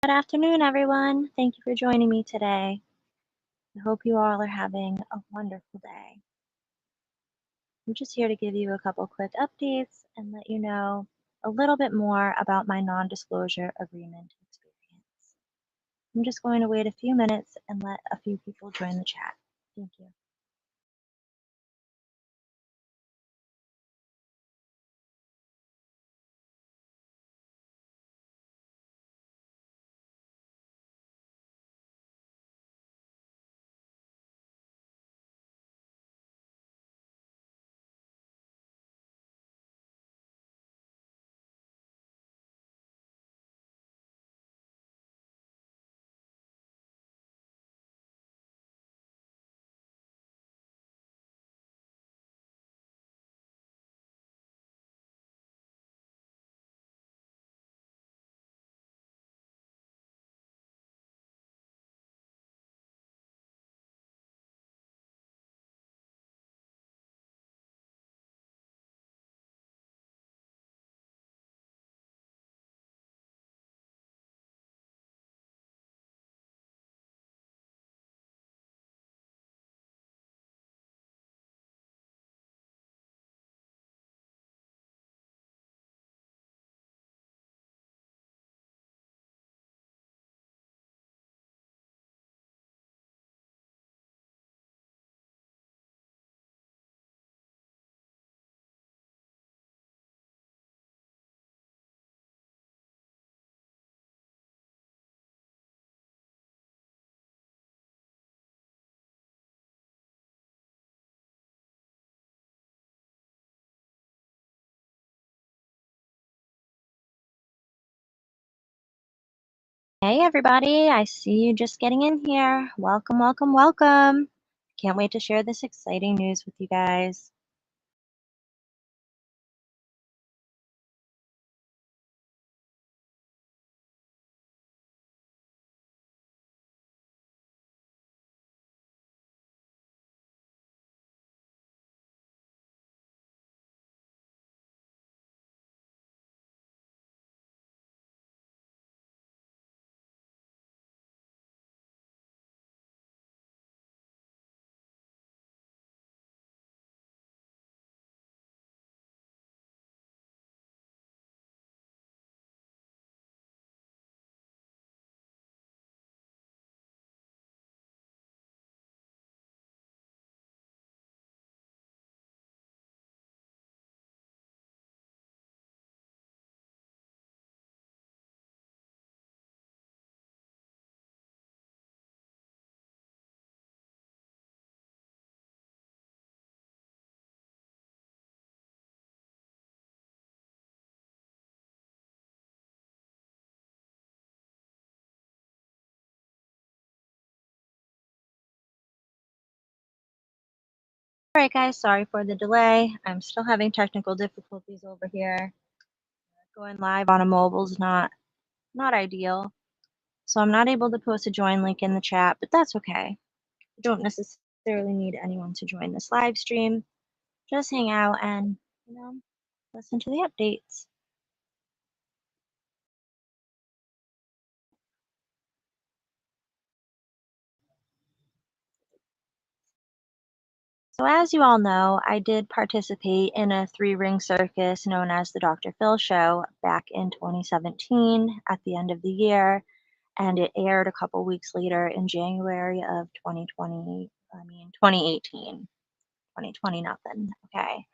Good afternoon, everyone. Thank you for joining me today. I hope you all are having a wonderful day. I'm just here to give you a couple quick updates and let you know a little bit more about my non-disclosure agreement experience. I'm just going to wait a few minutes and let a few people join the chat. Thank you. Hey, everybody. I see you just getting in here. Welcome, welcome, welcome. Can't wait to share this exciting news with you guys. All right, guys, sorry for the delay. I'm still having technical difficulties over here. Going live on a mobile is not ideal. So I'm not able to post a join link in the chat, but that's okay. You don't necessarily need anyone to join this live stream. Just hang out and, listen to the updates. So as you all know, I did participate in a three-ring circus known as the Dr. Phil Show back in 2017 at the end of the year, and it aired a couple weeks later in January of 2018. 2020 nothing, okay?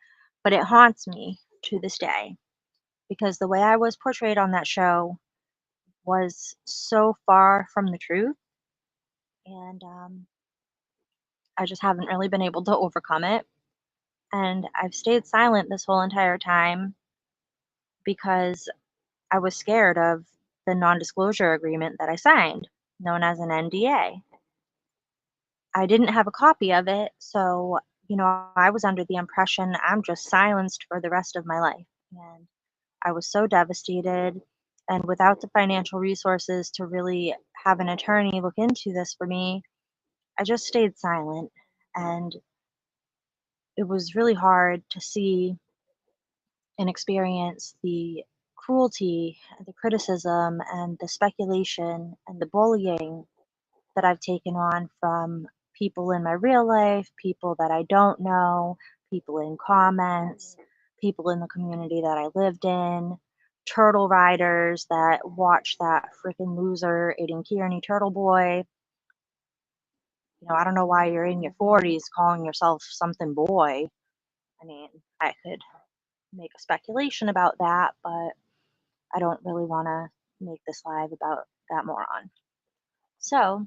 But it haunts me to this day because the way I was portrayed on that show was so far from the truth, and I just haven't really been able to overcome it. And I've stayed silent this whole entire time because I was scared of the non-disclosure agreement that I signed, known as an NDA. I didn't have a copy of it, so, I was under the impression I'm just silenced for the rest of my life. And I was so devastated. And without the financial resources to really have an attorney look into this for me, I just stayed silent. And it was really hard to see and experience the cruelty, the criticism, and the speculation and the bullying that I've taken on from people in my real life, people that I don't know, people in comments, people in the community that I lived in, turtle riders that watch that freaking loser Aiden Kearney Turtle Boy. I don't know why you're in your 40s calling yourself something boy. I mean, I could make a speculation about that, but I don't really want to make this live about that moron. So,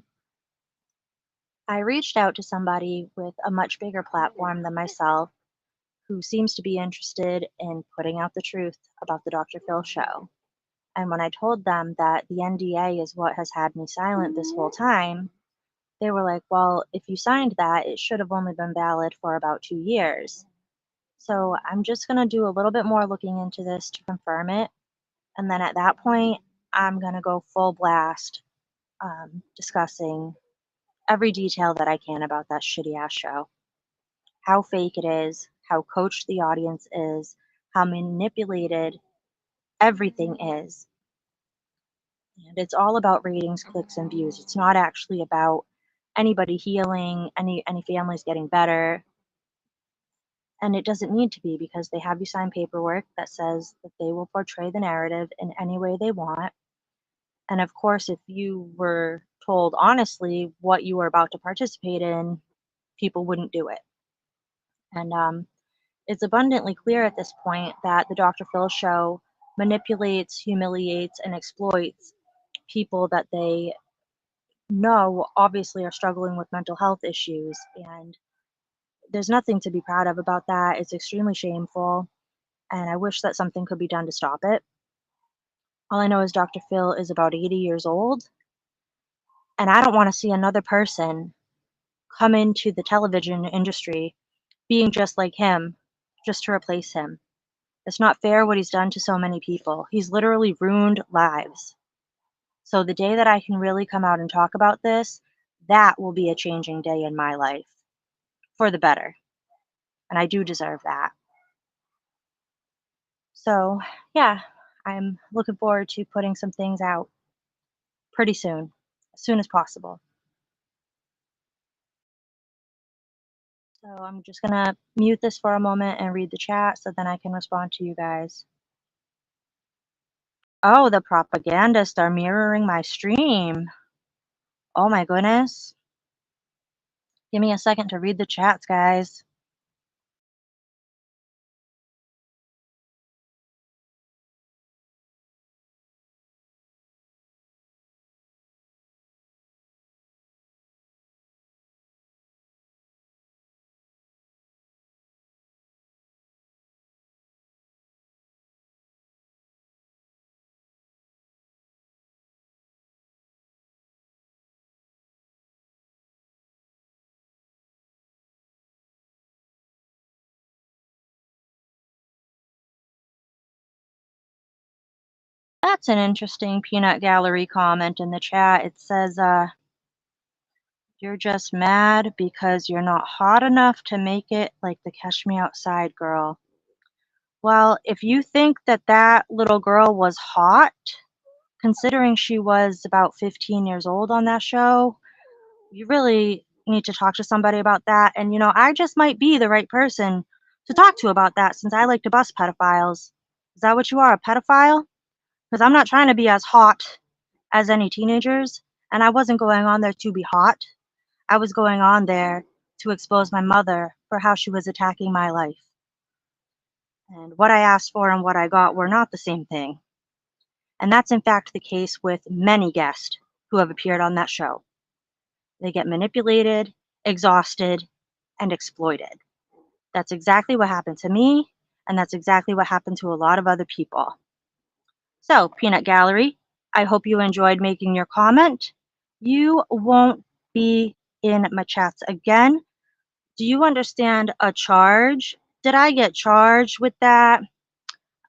I reached out to somebody with a much bigger platform than myself who seems to be interested in putting out the truth about the Dr. Phil show. And when I told them that the NDA is what has had me silent this whole time, they were like, well, if you signed that, it should have only been valid for about 2 years. So I'm just going to do a little bit more looking into this to confirm it. And then at that point, I'm going to go full blast discussing every detail that I can about that shitty ass show. How fake it is, how coached the audience is, how manipulated everything is. And it's all about ratings, clicks, and views. It's not actually about anybody healing, any families getting better. And it doesn't need to be, because they have you sign paperwork that says that they will portray the narrative in any way they want. And of course, if you were told honestly what you were about to participate in, people wouldn't do it. And it's abundantly clear at this point that the Dr. Phil show manipulates, humiliates, and exploits people that they know obviously are struggling with mental health issues. And there's nothing to be proud of about that. It's extremely shameful. And I wish that something could be done to stop it. All I know is Dr. Phil is about 80 years old. And I don't want to see another person come into the television industry being just like him, just to replace him. It's not fair what he's done to so many people. He's literally ruined lives. So the day that I can really come out and talk about this, that will be a changing day in my life for the better. And I do deserve that. So, yeah, I'm looking forward to putting some things out pretty soon, as soon as possible. So I'm just going to mute this for a moment and read the chat so then I can respond to you guys. Oh, the propagandists are mirroring my stream. Oh my goodness. Give me a second to read the chats, guys. That's an interesting peanut gallery comment in the chat. It says, you're just mad because you're not hot enough to make it like the Catch Me Outside girl. Well, if you think that that little girl was hot, considering she was about 15 years old on that show, you really need to talk to somebody about that. And, I just might be the right person to talk to about that, since I like to bust pedophiles. Is that what you are, a pedophile? Because I'm not trying to be as hot as any teenagers, and I wasn't going on there to be hot. I was going on there to expose my mother for how she was attacking my life. And what I asked for and what I got were not the same thing. And that's in fact the case with many guests who have appeared on that show. They get manipulated, exhausted, and exploited. That's exactly what happened to me, and that's exactly what happened to a lot of other people. So, Peanut Gallery, I hope you enjoyed making your comment. You won't be in my chats again. Do you understand a charge? Did I get charged with that?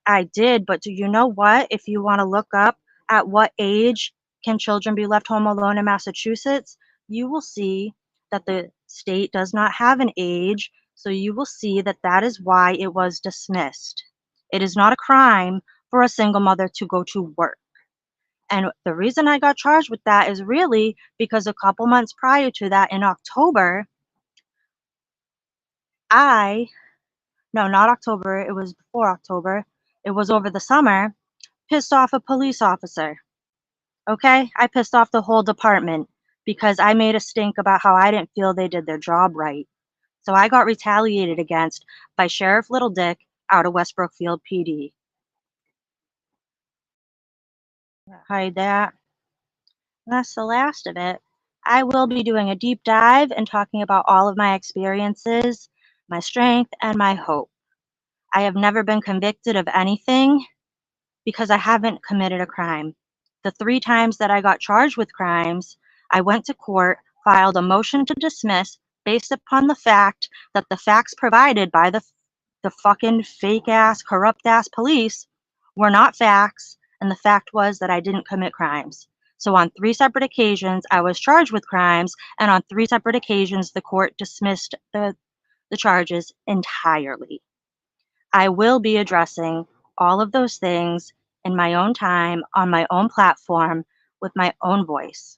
I did, but do you know what? If you want to look up at what age can children be left home alone in Massachusetts, you will see that the state does not have an age, so you will see that that is why it was dismissed. It is not a crime for a single mother to go to work. And the reason I got charged with that is really because a couple months prior to that in October, I no, not October, it was before October, it was over the summer, pissed off a police officer. Okay? I pissed off the whole department because I made a stink about how I didn't feel they did their job right. So I got retaliated against by Sheriff Little Dick out of West Brookfield PD. Hide that. And that's the last of it. I will be doing a deep dive and talking about all of my experiences, my strength, and my hope. I have never been convicted of anything because I haven't committed a crime. The 3 times that I got charged with crimes, I went to court, filed a motion to dismiss based upon the fact that the facts provided by the fucking fake ass, corrupt ass police were not facts, and the fact was that I didn't commit crimes. So on 3 separate occasions, I was charged with crimes, and on 3 separate occasions, the court dismissed the charges entirely. I will be addressing all of those things in my own time, on my own platform, with my own voice.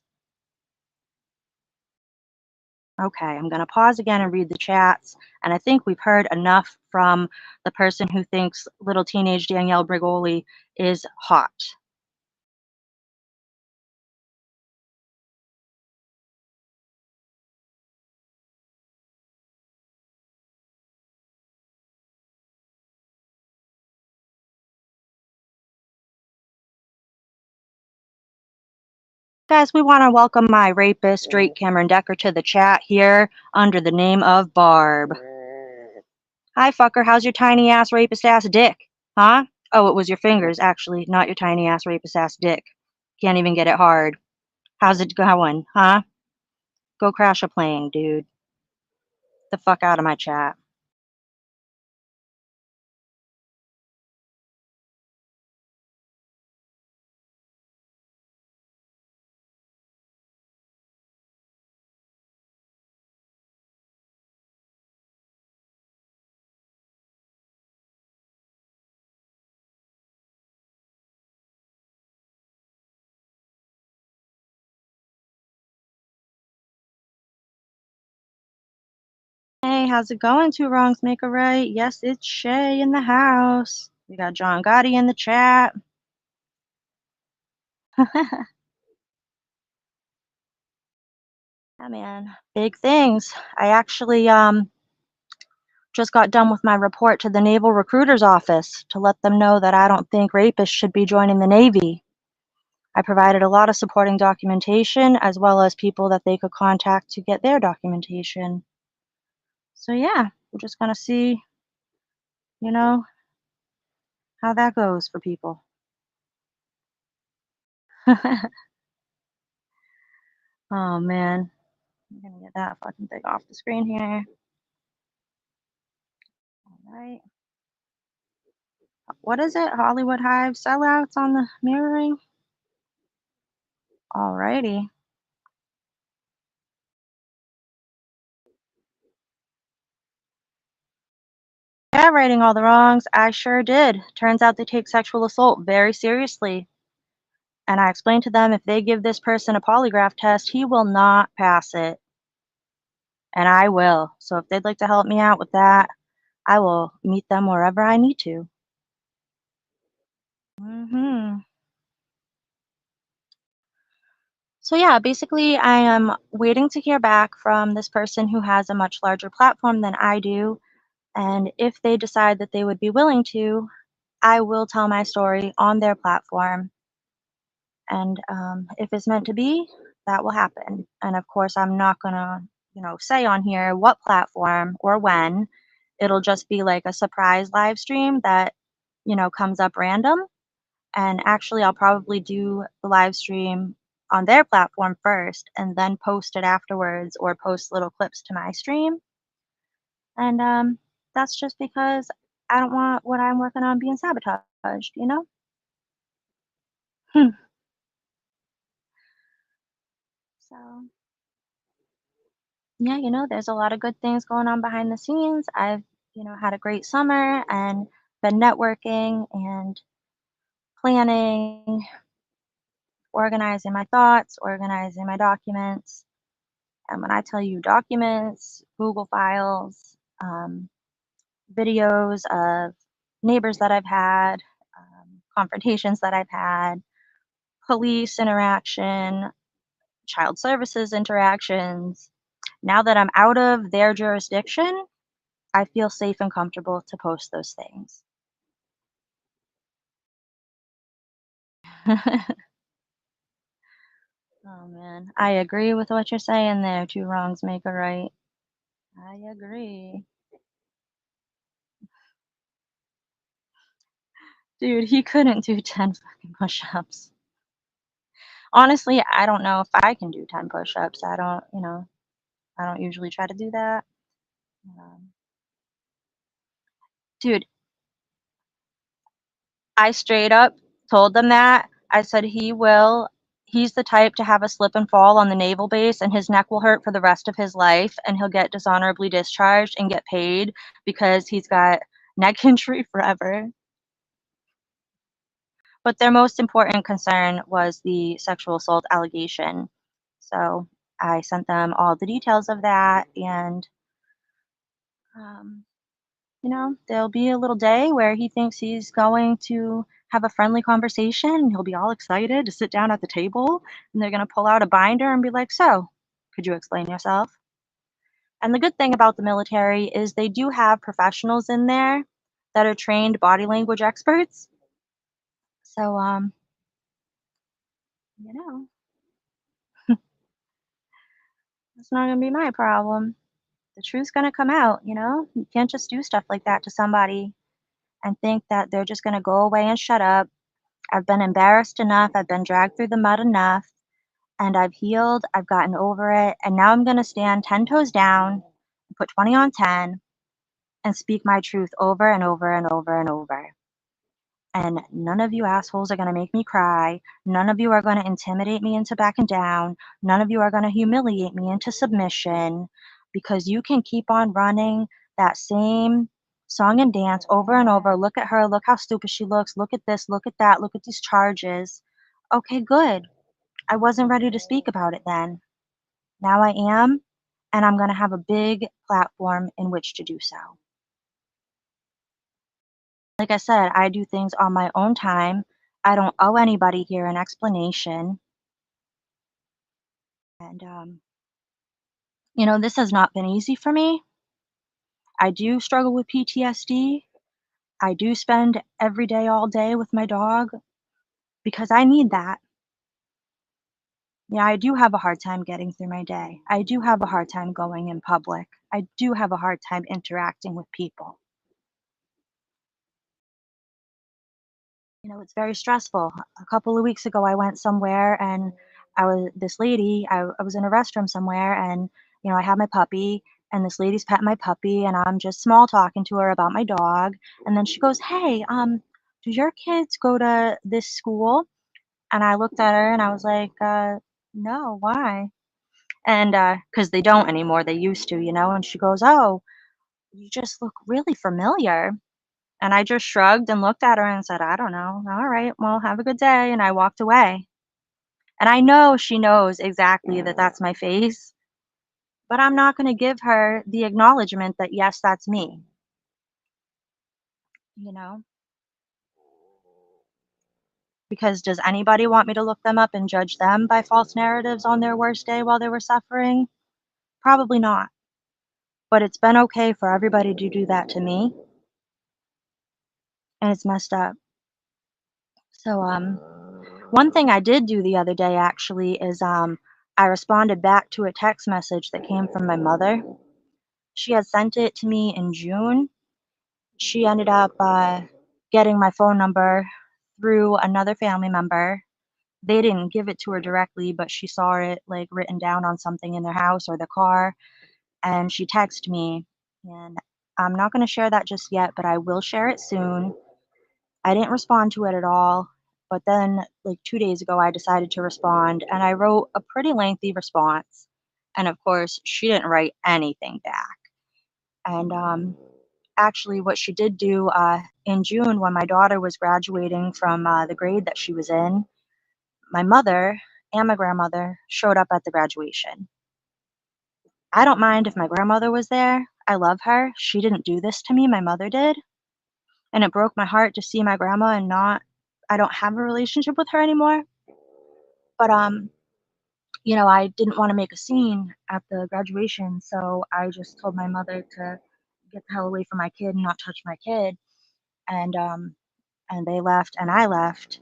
Okay, I'm going to pause again and read the chats. And I think we've heard enough from the person who thinks little teenage Danielle Brigoli is hot. Guys, we want to welcome my rapist, Drake Cameron Decker, to the chat here under the name of Barb. Hi, fucker. How's your tiny ass rapist ass dick? Huh? Oh, it was your fingers, actually, not your tiny ass rapist ass dick. Can't even get it hard. How's it going, huh? Go crash a plane, dude. The fuck out of my chat. Hey, how's it going? Two wrongs make a right. Yes, it's Shay in the house. We got John Gotti in the chat. Yeah, man. Big things. I actually just got done with my report to the Naval Recruiter's Office to let them know that I don't think rapists should be joining the Navy. I provided a lot of supporting documentation as well as people that they could contact to get their documentation. So yeah, we're just gonna see, you know, how that goes for people. Oh man, I'm gonna get that fucking thing off the screen here. All right. What is it? Hollywood Hive sellouts on the mirroring? Alrighty. Yeah, righting all the wrongs. I sure did. Turns out they take sexual assault very seriously. And I explained to them if they give this person a polygraph test, he will not pass it. And I will. So if they'd like to help me out with that, I will meet them wherever I need to. So yeah, basically I am waiting to hear back from this person who has a much larger platform than I do. And if they decide that they would be willing to, I will tell my story on their platform. And if it's meant to be, that will happen. And of course, I'm not going to, say on here what platform or when. It'll just be like a surprise live stream that, comes up random. And actually, I'll probably do the live stream on their platform first and then post it afterwards or post little clips to my stream. And that's just because I don't want what I'm working on being sabotaged, you know? Hmm. So, yeah, there's a lot of good things going on behind the scenes. I've, had a great summer and been networking and planning, organizing my thoughts, organizing my documents. And when I tell you documents, Google files, videos of neighbors that I've had, confrontations that I've had, police interaction, child services interactions. Now that I'm out of their jurisdiction, I feel safe and comfortable to post those things. Oh man, I agree with what you're saying there. Two wrongs make a right. I agree. Dude, he couldn't do 10 fucking push-ups. Honestly, I don't know if I can do 10 push-ups. I don't usually try to do that. Um, dude, I straight up told them that. I said he's the type to have a slip and fall on the naval base and his neck will hurt for the rest of his life and he'll get dishonorably discharged and get paid because he's got neck injury forever. But their most important concern was the sexual assault allegation. So I sent them all the details of that, and um, there'll be a little day where he thinks he's going to have a friendly conversation, and he'll be all excited to sit down at the table, and they're going to pull out a binder and be like, "So, could you explain yourself?" And the good thing about the military is they do have professionals in there that are trained body language experts. So, you know, it's not going to be my problem. The truth's gonna come out, you know? You can't just do stuff like that to somebody and think that they're just gonna go away and shut up. I've been embarrassed enough, I've been dragged through the mud enough, and I've healed, I've gotten over it, and now I'm gonna stand 10 toes down, put 20 on 10, and speak my truth over and over and over and over. And none of you assholes are going to make me cry. None of you are going to intimidate me into backing down. None of you are going to humiliate me into submission because you can keep on running that same song and dance over and over. Look at her. Look how stupid she looks. Look at this. Look at that. Look at these charges. Okay, good. I wasn't ready to speak about it then. Now I am, and I'm going to have a big platform in which to do so. Like I said, I do things on my own time. I don't owe anybody here an explanation. And, this has not been easy for me. I do struggle with PTSD. I do spend every day, all day with my dog because I need that. Yeah, I do have a hard time getting through my day. I do have a hard time going in public. I do have a hard time interacting with people. It's very stressful. A couple of weeks ago, I went somewhere and I was in a restroom somewhere and, I had my puppy and this lady's petting my puppy and I'm just small talking to her about my dog. And then she goes, "Hey, do your kids go to this school?" And I looked at her and I was like, no, why? And, cause they don't anymore. They used to, and she goes, "Oh, you just look really familiar." And I just shrugged and looked at her and said, "I don't know. All right, well, have a good day." And I walked away. And I know she knows exactly that that's my face, but I'm not going to give her the acknowledgement that, yes, that's me, you know? Because does anybody want me to look them up and judge them by false narratives on their worst day while they were suffering? Probably not. But it's been okay for everybody to do that to me, and it's messed up. So, one thing I did do the other day actually is I responded back to a text message that came from my mother. She had sent it to me in June. She ended up getting my phone number through another family member. They didn't give it to her directly, but she saw it like written down on something in their house or the car, and she texted me. And I'm not going to share that just yet, but I will share it soon. I didn't respond to it at all. But then, like 2 days ago, I decided to respond and I wrote a pretty lengthy response. And of course, she didn't write anything back. And actually, what she did do in June when my daughter was graduating from the grade that she was in, my mother and my grandmother showed up at the graduation. I don't mind if my grandmother was there. I love her. She didn't do this to me, my mother did. And it broke my heart to see my grandma and not I don't have a relationship with her anymore. But I didn't want to make a scene at the graduation, so I just told my mother to get the hell away from my kid and not touch my kid. And they left and I left.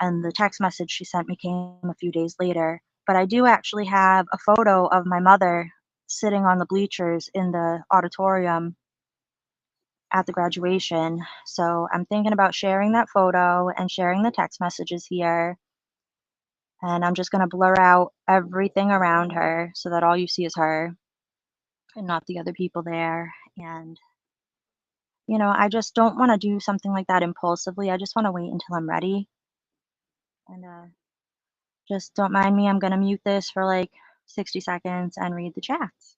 And the text message she sent me came a few days later. But I do actually have a photo of my mother sitting on the bleachers in the auditorium at the graduation. So I'm thinking about sharing that photo and sharing the text messages here. And I'm just going to blur out everything around her so that all you see is her and not the other people there. And, I just don't want to do something like that impulsively. I just want to wait until I'm ready. And just don't mind me. I'm going to mute this for like 60 seconds and read the chats.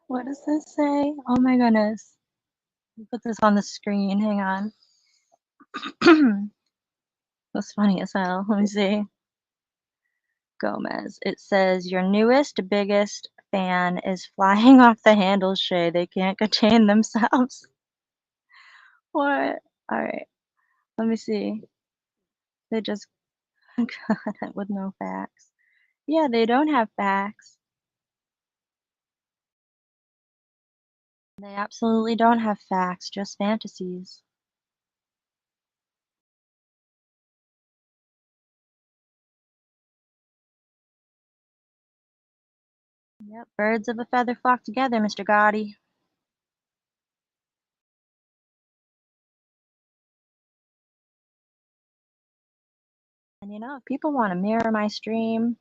What does this say? Oh my goodness. Put this on the screen. Hang on. That's funny as hell. Let me see. Gomez. It says, "Your newest, biggest fan is flying off the handle, Shay. They can't contain themselves." What? All right. Let me see. They just got it with no facts. Yeah, they don't have facts. They absolutely don't have facts, just fantasies. Yep, birds of a feather flock together, Mr. Gotti. And if people want to mirror my stream,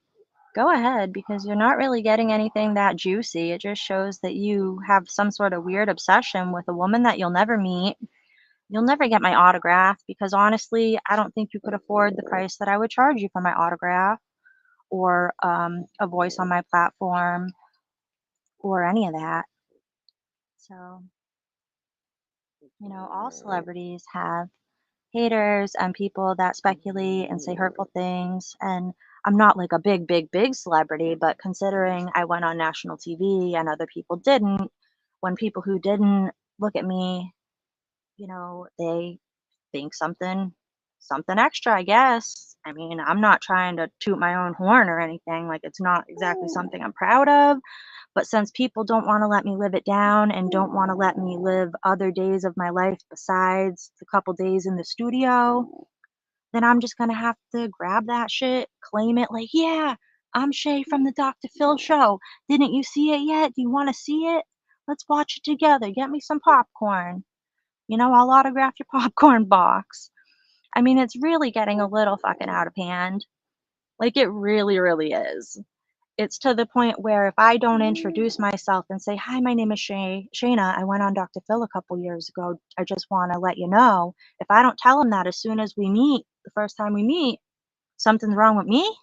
go ahead because you're not really getting anything that juicy. It just shows that you have some sort of weird obsession with a woman that you'll never meet. You'll never get my autograph because honestly, I don't think you could afford the price that I would charge you for my autograph or a voice on my platform or any of that. So, all celebrities have haters and people that speculate and say hurtful things. And I'm not like a big, big, big celebrity, but considering I went on national TV and other people didn't, when people who didn't look at me, they think something extra, I guess. I mean, I'm not trying to toot my own horn or anything. Like, it's not exactly something I'm proud of. But since people don't want to let me live it down and don't want to let me live other days of my life besides the couple days in the studio, then I'm just going to have to grab that shit, claim it like, yeah, I'm Shay from the Dr. Phil show. Didn't you see it yet? Do you want to see it? Let's watch it together. Get me some popcorn. I'll autograph your popcorn box. I mean, it's really getting a little fucking out of hand. Like, it really, really is. It's to the point where if I don't introduce myself and say, "Hi, my name is Shayna. I went on Dr. Phil a couple years ago. I just want to let you know." If I don't tell him that as soon as we meet, the first time we meet, something's wrong with me?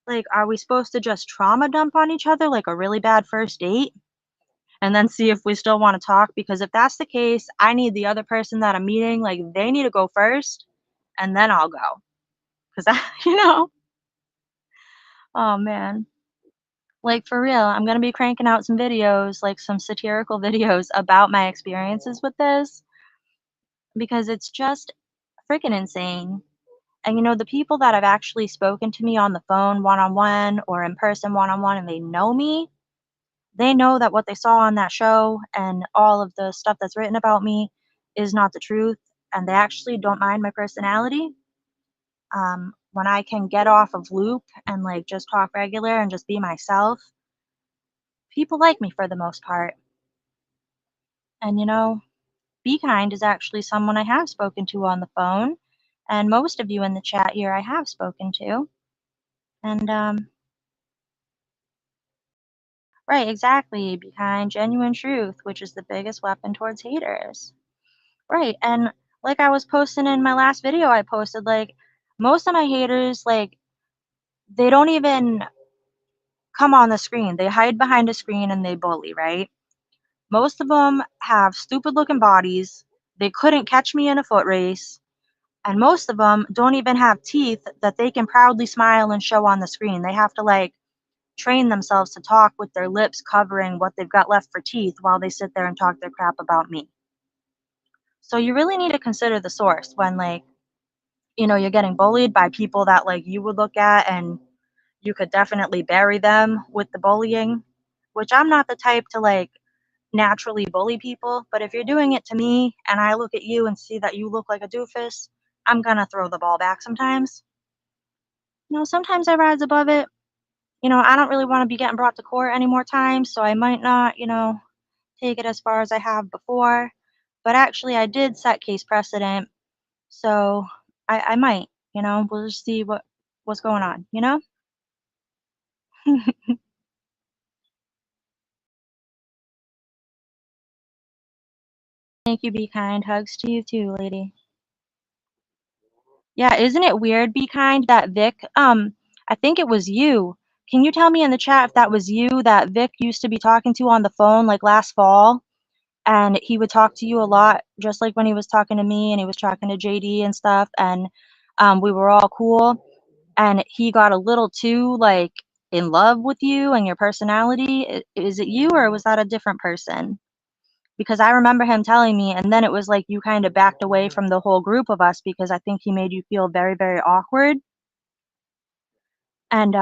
Like, are we supposed to just trauma dump on each other like a really bad first date and then see if we still want to talk? Because if that's the case, I need the other person that I'm meeting, like, they need to go first and then I'll go. Because oh man. Like, for real, I'm gonna be cranking out some videos, like some satirical videos about my experiences with this because it's just freaking insane. And the people that have actually spoken to me on the phone one-on-one or in person one-on-one and they know me, they know that what they saw on that show and all of the stuff that's written about me is not the truth. and they actually don't mind my personality. When I can get off of loop and like just talk regular and just be myself, people like me for the most part. And Be Kind is actually someone I have spoken to on the phone, and most of you in the chat here I have spoken to. And Right, exactly. Be kind, genuine truth, which is the biggest weapon towards haters. Right, and like I was posting in my last video I posted, like most of my haters, like they don't even come on the screen. They hide behind a screen and they bully, right? Most of them have stupid looking bodies. They couldn't catch me in a foot race. And most of them don't even have teeth that they can proudly smile and show on the screen. They have to like train themselves to talk with their lips covering what they've got left for teeth while they sit there and talk their crap about me. So you really need to consider the source when like, you're getting bullied by people that like you would look at and you could definitely bury them with the bullying, which I'm not the type to like naturally bully people, but if you're doing it to me and I look at you and see that you look like a doofus, I'm gonna throw the ball back sometimes. Sometimes I rise above it. I don't really want to be getting brought to court any more times, so I might not, take it as far as I have before. But actually, I did set case precedent, so I might, we'll just see what's going on. Thank you, Be Kind. Hugs to you too, lady. Yeah, isn't it weird, Be Kind, that Vic, I think it was you. Can you tell me in the chat if that was you that Vic used to be talking to on the phone like last fall? And he would talk to you a lot, just like when he was talking to me and he was talking to JD and stuff, and we were all cool. And he got a little too like in love with you and your personality. Is it you or was that a different person? Because I remember him telling me, and then it was like you kind of backed away from the whole group of us because I think he made you feel very, very awkward. And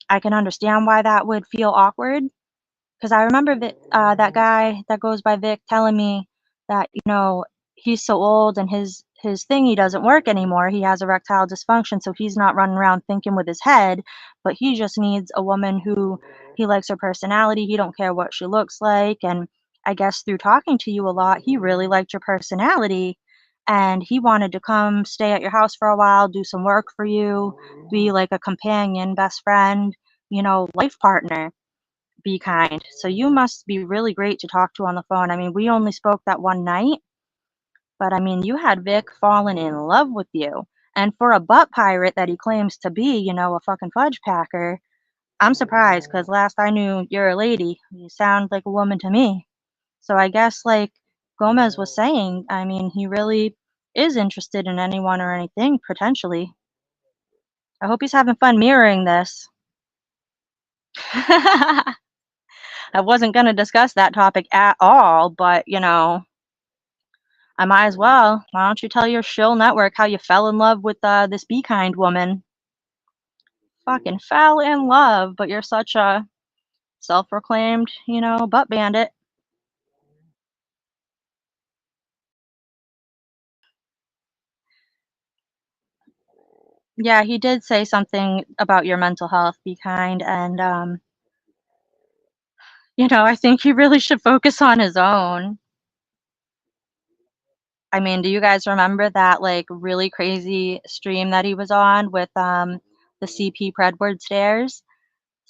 I can understand why that would feel awkward. Because I remember that guy that goes by Vic telling me that, he's so old and his thingy doesn't work anymore. He has erectile dysfunction, so he's not running around thinking with his head, but he just needs a woman who he likes her personality. He don't care what she looks like. And I guess through talking to you a lot, he really liked your personality and he wanted to come stay at your house for a while, do some work for you, be like a companion, best friend, life partner. Be Kind. So you must be really great to talk to on the phone. I mean, we only spoke that one night, but I mean, you had Vic falling in love with you. And for a butt pirate that he claims to be, a fucking fudge packer, I'm surprised because last I knew you're a lady. You sound like a woman to me. So I guess, like Gomez was saying, I mean, he really is interested in anyone or anything, potentially. I hope he's having fun mirroring this. I wasn't going to discuss that topic at all, but I might as well. Why don't you tell your shill network how you fell in love with this Be Kind woman? Fucking fell in love, but you're such a self-proclaimed, butt bandit. Yeah, he did say something about your mental health, Be Kind, and I think he really should focus on his own. I mean, do you guys remember that like really crazy stream that he was on with the CP Predward stairs?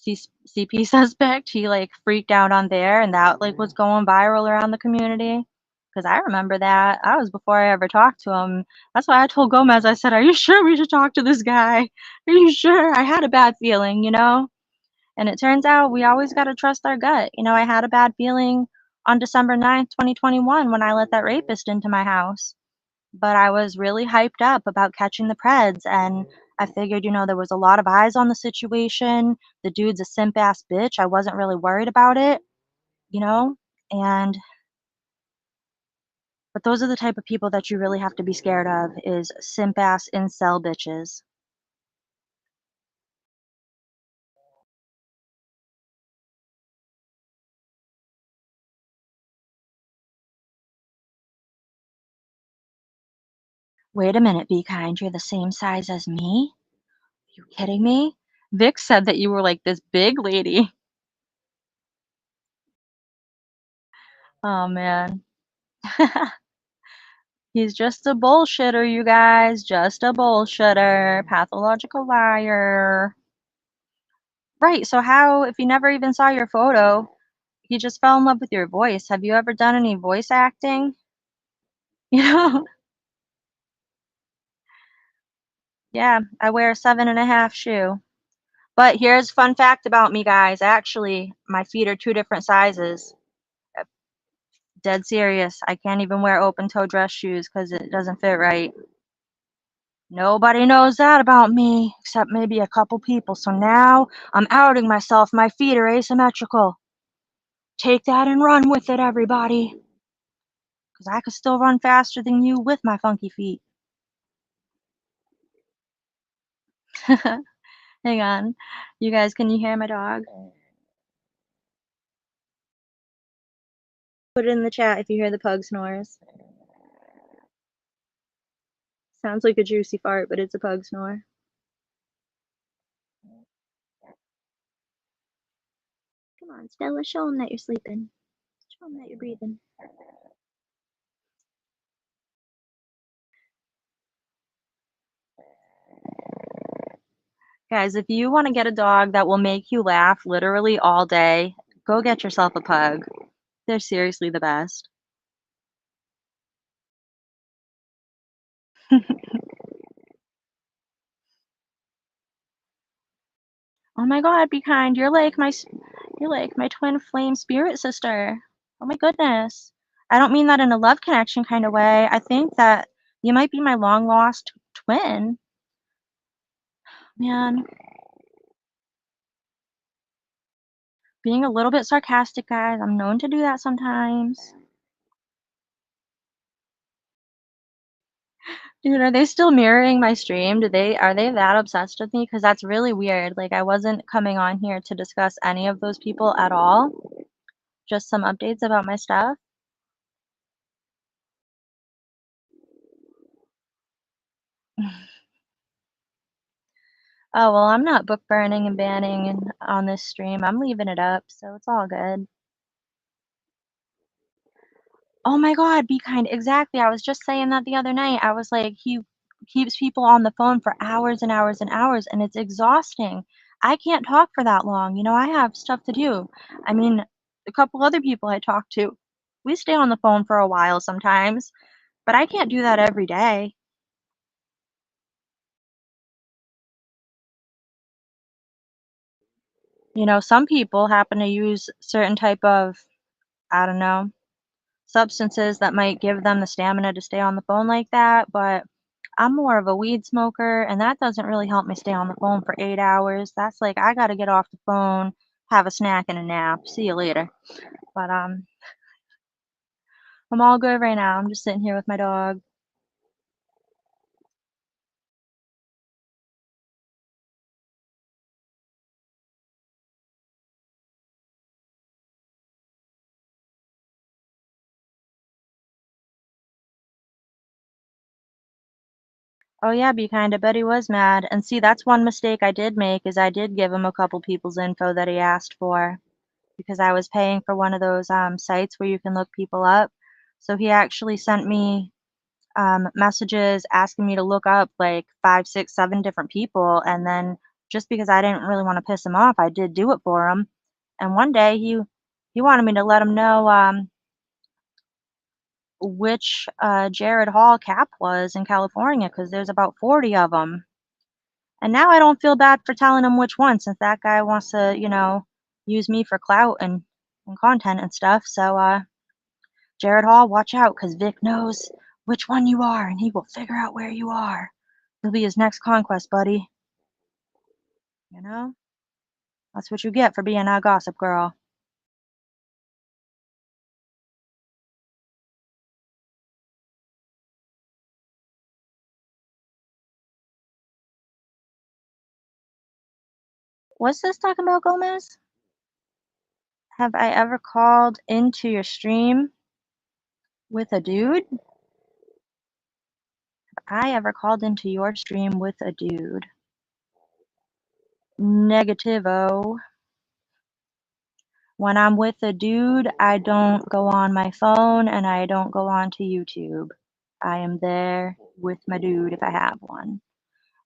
CP suspect, he like freaked out on there and that like was going viral around the community. Because I remember that. I was before I ever talked to him. That's why I told Gomez, I said, "Are you sure we should talk to this guy? Are you sure?" I had a bad feeling. And it turns out we always got to trust our gut. I had a bad feeling on December 9th, 2021 when I let that rapist into my house. But I was really hyped up about catching the Preds, and I figured, there was a lot of eyes on the situation. The dude's a simp ass bitch. I wasn't really worried about it, you know? And but those are the type of people that you really have to be scared of is simp ass incel bitches. Wait a minute, Be Kind, you're the same size as me? You kidding me? Vic said that you were like this big lady. Oh man. He's just a bullshitter, you guys. Just a bullshitter. Pathological liar. Right, so how, if he never even saw your photo, he just fell in love with your voice. Have you ever done any voice acting? You know? Yeah, I wear a 7.5 shoe. But here's fun fact about me, guys. Actually, my feet are two different sizes. Dead serious. I can't even wear open toe dress shoes because it doesn't fit right. Nobody knows that about me, except maybe a couple people. So now I'm outing myself. My feet are asymmetrical. Take that and run with it, everybody. Because I could still run faster than you with my funky feet. Hang on. You guys, can you hear my dog? Put it in the chat if you hear the pug snores. Sounds like a juicy fart, but it's a pug snore. Come on, Stella, show him that you're sleeping. Show him that you're breathing. Guys, if you want to get a dog that will make you laugh literally all day, go get yourself a pug. They're seriously the best. Oh my God, Be Kind, you're like my twin flame spirit sister. Oh my goodness. I don't mean that in a love connection kind of way. I think that you might be my long lost twin. Man, being a little bit sarcastic, guys. I'm known to do that sometimes. Dude, are they still mirroring my stream? Are they that obsessed with me? Because that's really weird. Like I wasn't coming on here to discuss any of those people at all. Just some updates about my stuff. Oh, well, I'm not book burning and banning and on this stream. I'm leaving it up, so it's all good. Oh my God, Be Kind. Exactly. I was just saying that the other night. I was like, he keeps people on the phone for hours and hours and hours, and it's exhausting. I can't talk for that long. You know, I have stuff to do. I mean, a couple other people I talk to, we stay on the phone for a while sometimes, but I can't do that every day. You know, some people happen to use certain type of, I don't know, substances that might give them the stamina to stay on the phone like that, but I'm more of a weed smoker, and that doesn't really help me stay on the phone for 8 hours. That's like I gotta get off the phone, have a snack and a nap. See you later. But I'm all good right now. I'm just sitting here with my dog. Oh yeah, Be Kind. I bet he was mad. And see, that's one mistake I did make is I did give him a couple people's info that he asked for because I was paying for one of those sites where you can look people up. So he actually sent me messages asking me to look up like 5, 6, 7 different people. And then just because I didn't really want to piss him off, I did do it for him. And one day he wanted me to let him know which Jared Hall cap was in California because there's about 40 of them. And now I don't feel bad for telling him which one since that guy wants to, you know, use me for clout and content and stuff. So Jared Hall, watch out, because Vic knows which one you are, and he will figure out where you are. He'll be his next conquest, buddy. You know? That's what you get for being a gossip girl. What's this talking about, Gomez? Have I ever called into your stream with a dude? I ever called into your stream with a dude. Negativo. When I'm with a dude, I don't go on my phone and I don't go on to YouTube. I am there with my dude if I have one.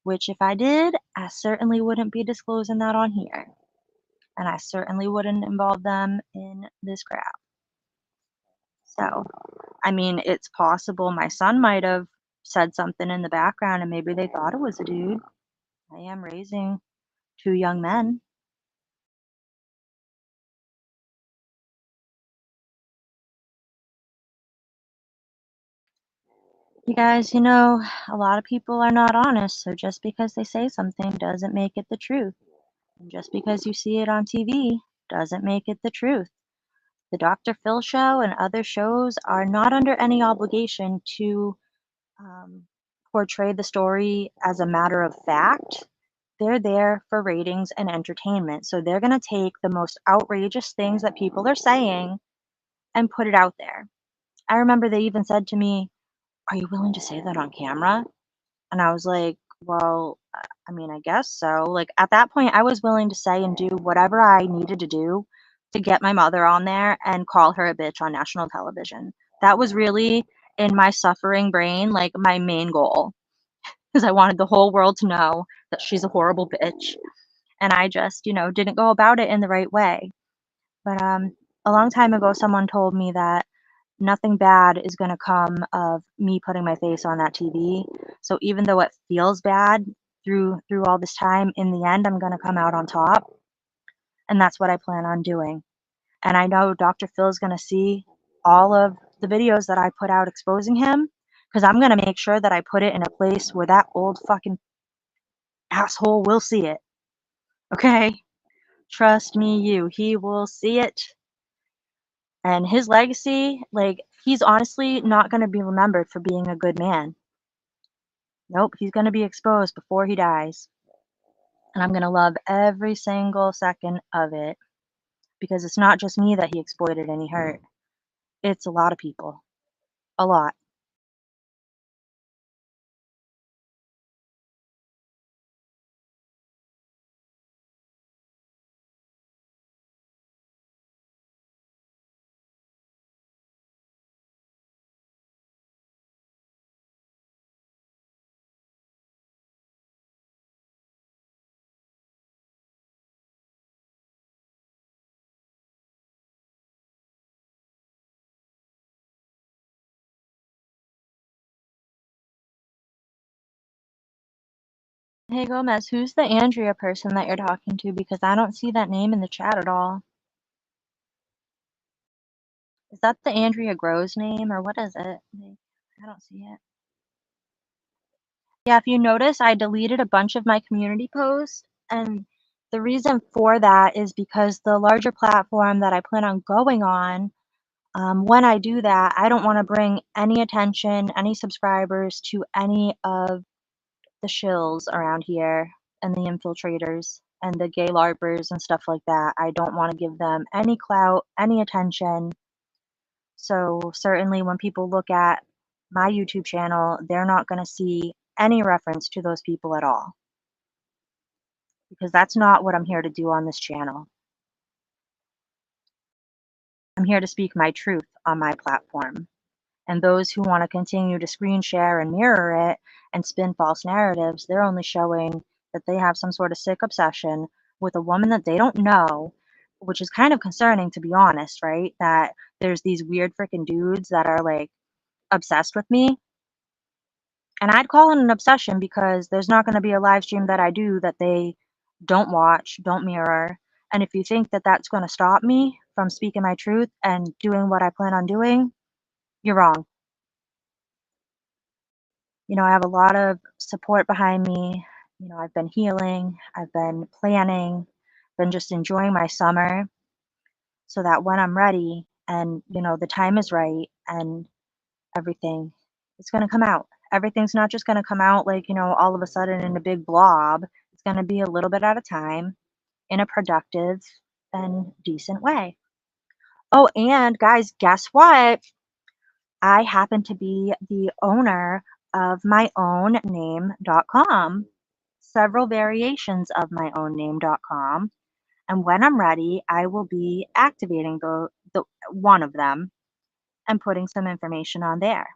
Which, if I did, I certainly wouldn't be disclosing that on here. And I certainly wouldn't involve them in this crap. So, I mean, it's possible my son might have said something in the background and maybe they thought it was a dude. I am raising two young men. You guys, a lot of people are not honest, so just because they say something doesn't make it the truth. And just because you see it on TV doesn't make it the truth. The Dr. Phil show and other shows are not under any obligation to um, portray the story as a matter of fact. They're there for ratings and entertainment. So they're going to take the most outrageous things that people are saying and put it out there. I remember they even said to me, "Are you willing to say that on camera?" And I was like, "Well, I mean, I guess so." Like at that point, I was willing to say and do whatever I needed to do to get my mother on there and call her a bitch on national television. That was really in my suffering brain, like my main goal, because I wanted the whole world to know that she's a horrible bitch. And I just, didn't go about it in the right way. But a long time ago, someone told me that nothing bad is going to come of me putting my face on that TV. So even though it feels bad through all this time, in the end, I'm going to come out on top, and that's what I plan on doing. And I know Dr. Phil is going to see all of the videos that I put out exposing him, because I'm going to make sure that I put it in a place where that old fucking asshole will see it. Okay? Trust me, he will see it. And his legacy, like, he's honestly not going to be remembered for being a good man. Nope, he's going to be exposed before he dies. And I'm going to love every single second of it, because it's not just me that he exploited and he hurt. It's a lot of people. A lot. Hey Gomez, who's the Andrea person that you're talking to? Because I don't see that name in the chat at all. Is that the Andrea Grows name or what is it? Like, I don't see it. Yeah, if you notice, I deleted a bunch of my community posts, and the reason for that is because the larger platform that I plan on going on, when I do that, I don't want to bring any attention, any subscribers to any of the shills around here and the infiltrators and the gay LARPers and stuff like that. I don't want to give them any clout, any attention. So certainly when people look at my YouTube channel, they're not going to see any reference to those people at all, because that's not what I'm here to do on this channel. I'm here to speak my truth on my platform. And those who want to continue to screen share and mirror it and spin false narratives, they're only showing that they have some sort of sick obsession with a woman that they don't know, which is kind of concerning, to be honest, right? That there's these weird freaking dudes that are like obsessed with me. And I'd call it an obsession because there's not going to be a live stream that I do that they don't watch, don't mirror. And if you think that that's going to stop me from speaking my truth and doing what I plan on doing, you're wrong. I have a lot of support behind me. I've been healing, I've been planning, been just enjoying my summer so that when I'm ready and, the time is right and everything, it's going to come out. Everything's not just going to come out like, all of a sudden in a big blob. It's going to be a little bit at a time in a productive and decent way. Oh, and guys, guess what? I happen to be the owner of my own name.com, several variations of my own name.com. And when I'm ready, I will be activating the one of them and putting some information on there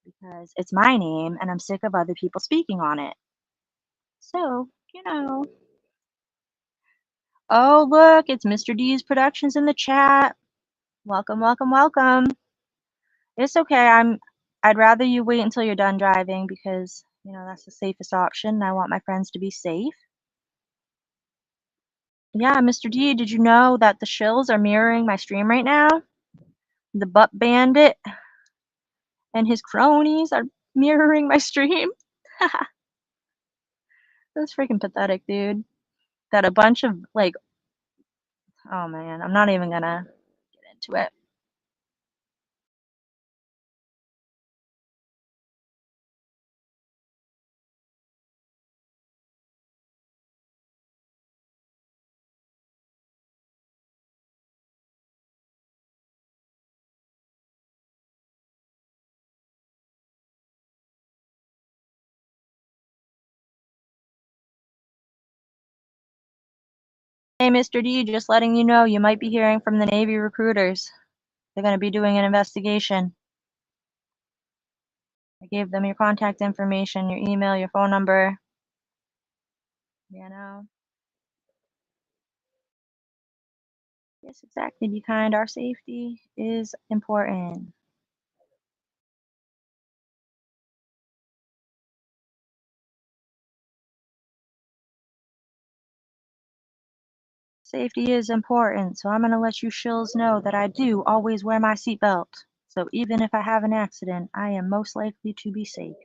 because it's my name and I'm sick of other people speaking on it. So, oh, look, it's Mr. D's Productions in the chat. Welcome, welcome, welcome. It's okay. I'd rather you wait until you're done driving because, that's the safest option. And I want my friends to be safe. Yeah, Mr. D, did you know that the shills are mirroring my stream right now? The butt bandit and his cronies are mirroring my stream. That's freaking pathetic, dude. That a bunch of like, oh man, I'm not even gonna get into it. Hey, Mr. D, just letting you know you might be hearing from the Navy recruiters. They're gonna be doing an investigation. I gave them your contact information, your email, your phone number. Yes, exactly. Be kind. Our safety is important. Safety is important, so I'm going to let you shills know that I do always wear my seatbelt. So even if I have an accident, I am most likely to be safe.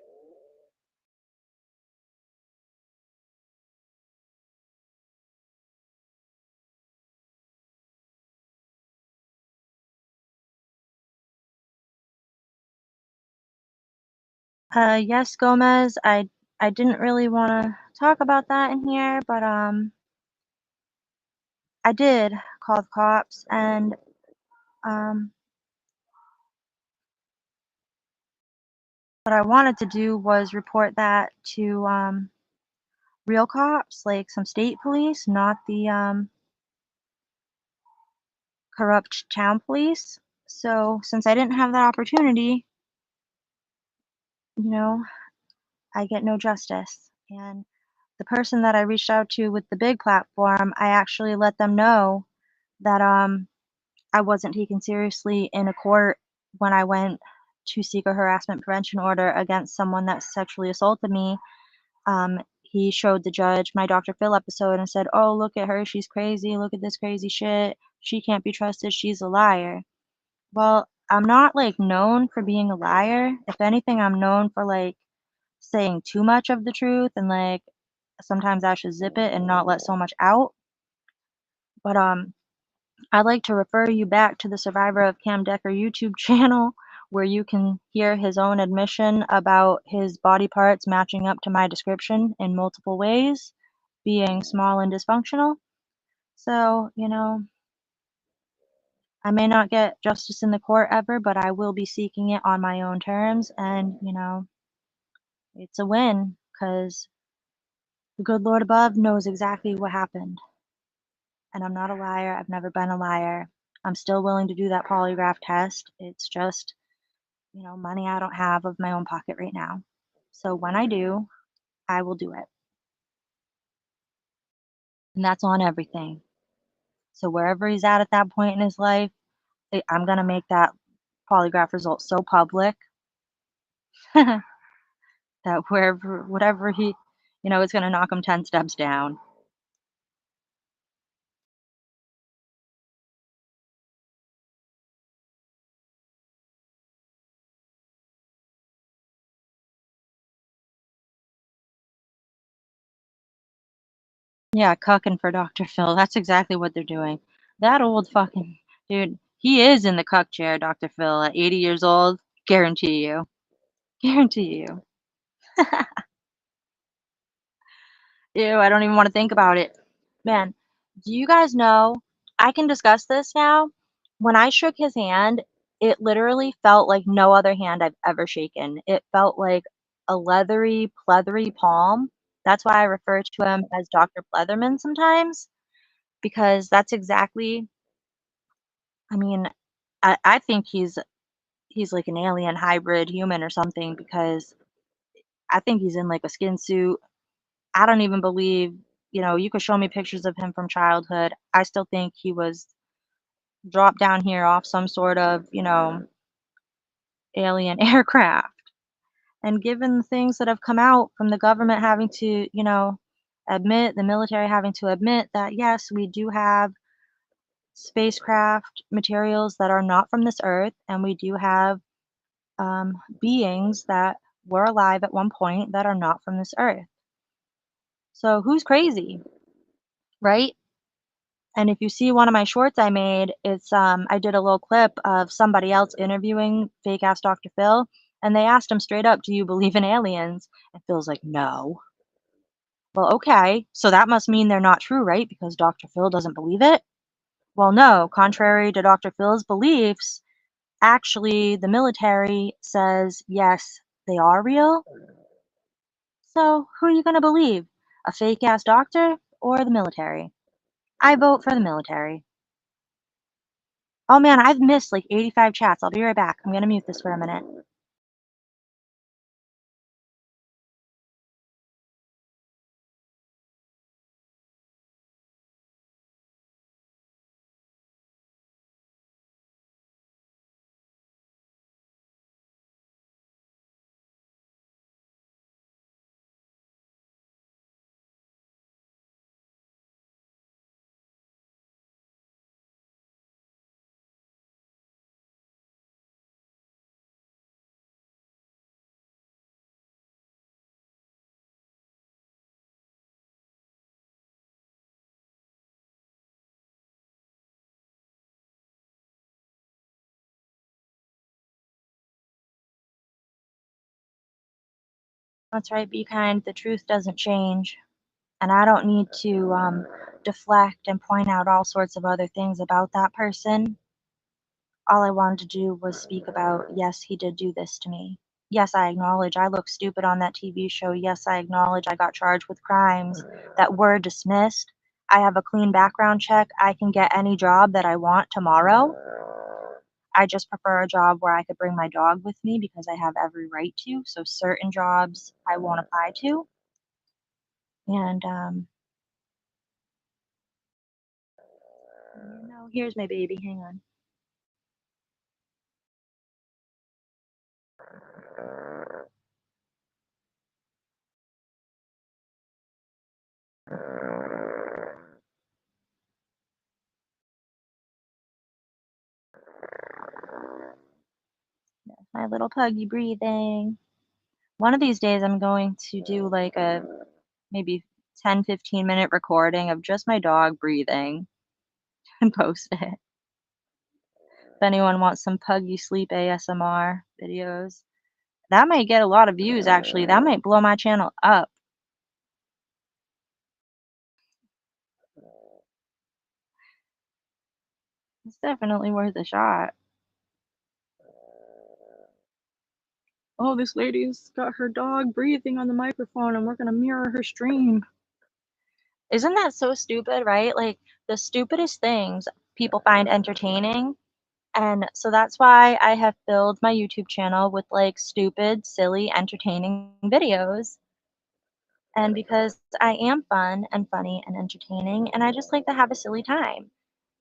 Yes, Gomez, I didn't really want to talk about that in here, but I did call the cops, and um what I wanted to do was report that to real cops, like some state police, not the corrupt town police. So since I didn't have that opportunity, you know, I get no justice. And the person that I reached out to with the big platform, I actually let them know that I wasn't taken seriously in a court when I went to seek a harassment prevention order against someone that sexually assaulted me. He showed the judge my Dr. Phil episode and said, "Oh, look at her, she's crazy. Look at this crazy shit. She can't be trusted. She's a liar." Well, I'm not like known for being a liar. If anything, I'm known for like saying too much of the truth and like sometimes I should zip it and not let so much out. But I'd like to refer you back to the Survivor of Cam Decker YouTube channel where you can hear his own admission about his body parts matching up to my description in multiple ways, being small and dysfunctional. So, I may not get justice in the court ever, but I will be seeking it on my own terms. And, it's a win because the good Lord above knows exactly what happened. And I'm not a liar. I've never been a liar. I'm still willing to do that polygraph test. It's just, money I don't have of my own pocket right now. So when I do, I will do it. And that's on everything. So wherever he's at that point in his life, I'm going to make that polygraph result so public that whatever he, it's going to knock him 10 steps down. Yeah, cucking for Dr. Phil. That's exactly what they're doing. That old fucking dude, he is in the cuck chair, Dr. Phil, at 80 years old. Guarantee you. Guarantee you. Ew, I don't even want to think about it. Man, do you guys know? I can discuss this now. When I shook his hand, It literally felt like no other hand I've ever shaken. It felt like a leathery, pleathery palm. That's why I refer to him as Dr. Pleatherman sometimes, because that's exactly, I mean, I think he's like an alien hybrid human or something because I think he's in like a skin suit. I don't even believe, you could show me pictures of him from childhood. I still think he was dropped down here off some sort of, alien aircraft. And given the things that have come out from the government having to, admit, the military having to admit that, yes, we do have spacecraft materials that are not from this earth, and we do have beings that were alive at one point that are not from this earth. So who's crazy, right? And if you see one of my shorts I made, it's I did a little clip of somebody else interviewing fake ass Dr. Phil, and they asked him straight up, "Do you believe in aliens?" And Phil's like, "No." Well, okay, so that must mean they're not true, right? Because Dr. Phil doesn't believe it? Well, no, contrary to Dr. Phil's beliefs, actually the military says yes, they are real. So who are you going to believe? A fake ass doctor or the military? I vote for the military. Oh man, I've missed like 85 chats. I'll be right back. I'm gonna mute this for a minute. That's right, be kind. The truth doesn't change. And I don't need to deflect and point out all sorts of other things about that person. All I wanted to do was speak about, yes, he did do this to me. Yes, I acknowledge I look stupid on that TV show. Yes, I acknowledge I got charged with crimes that were dismissed. I have a clean background check. I can get any job that I want tomorrow. I just prefer a job where I could bring my dog with me because I have every right to. So certain jobs I won't apply to. And no, here's my baby. Hang on. My little puggy breathing. One of these days I'm going to do like a maybe 10-15 minute recording of just my dog breathing and post it. If anyone wants some puggy sleep ASMR videos, that might get a lot of views actually. That might blow my channel up. It's definitely worth a shot. Oh, this lady's got her dog breathing on the microphone and we're gonna mirror her stream. Isn't that so stupid, right? Like the stupidest things people find entertaining. And so that's why I have filled my YouTube channel with like stupid, silly, entertaining videos. And because I am fun and funny and entertaining, and I just like to have a silly time.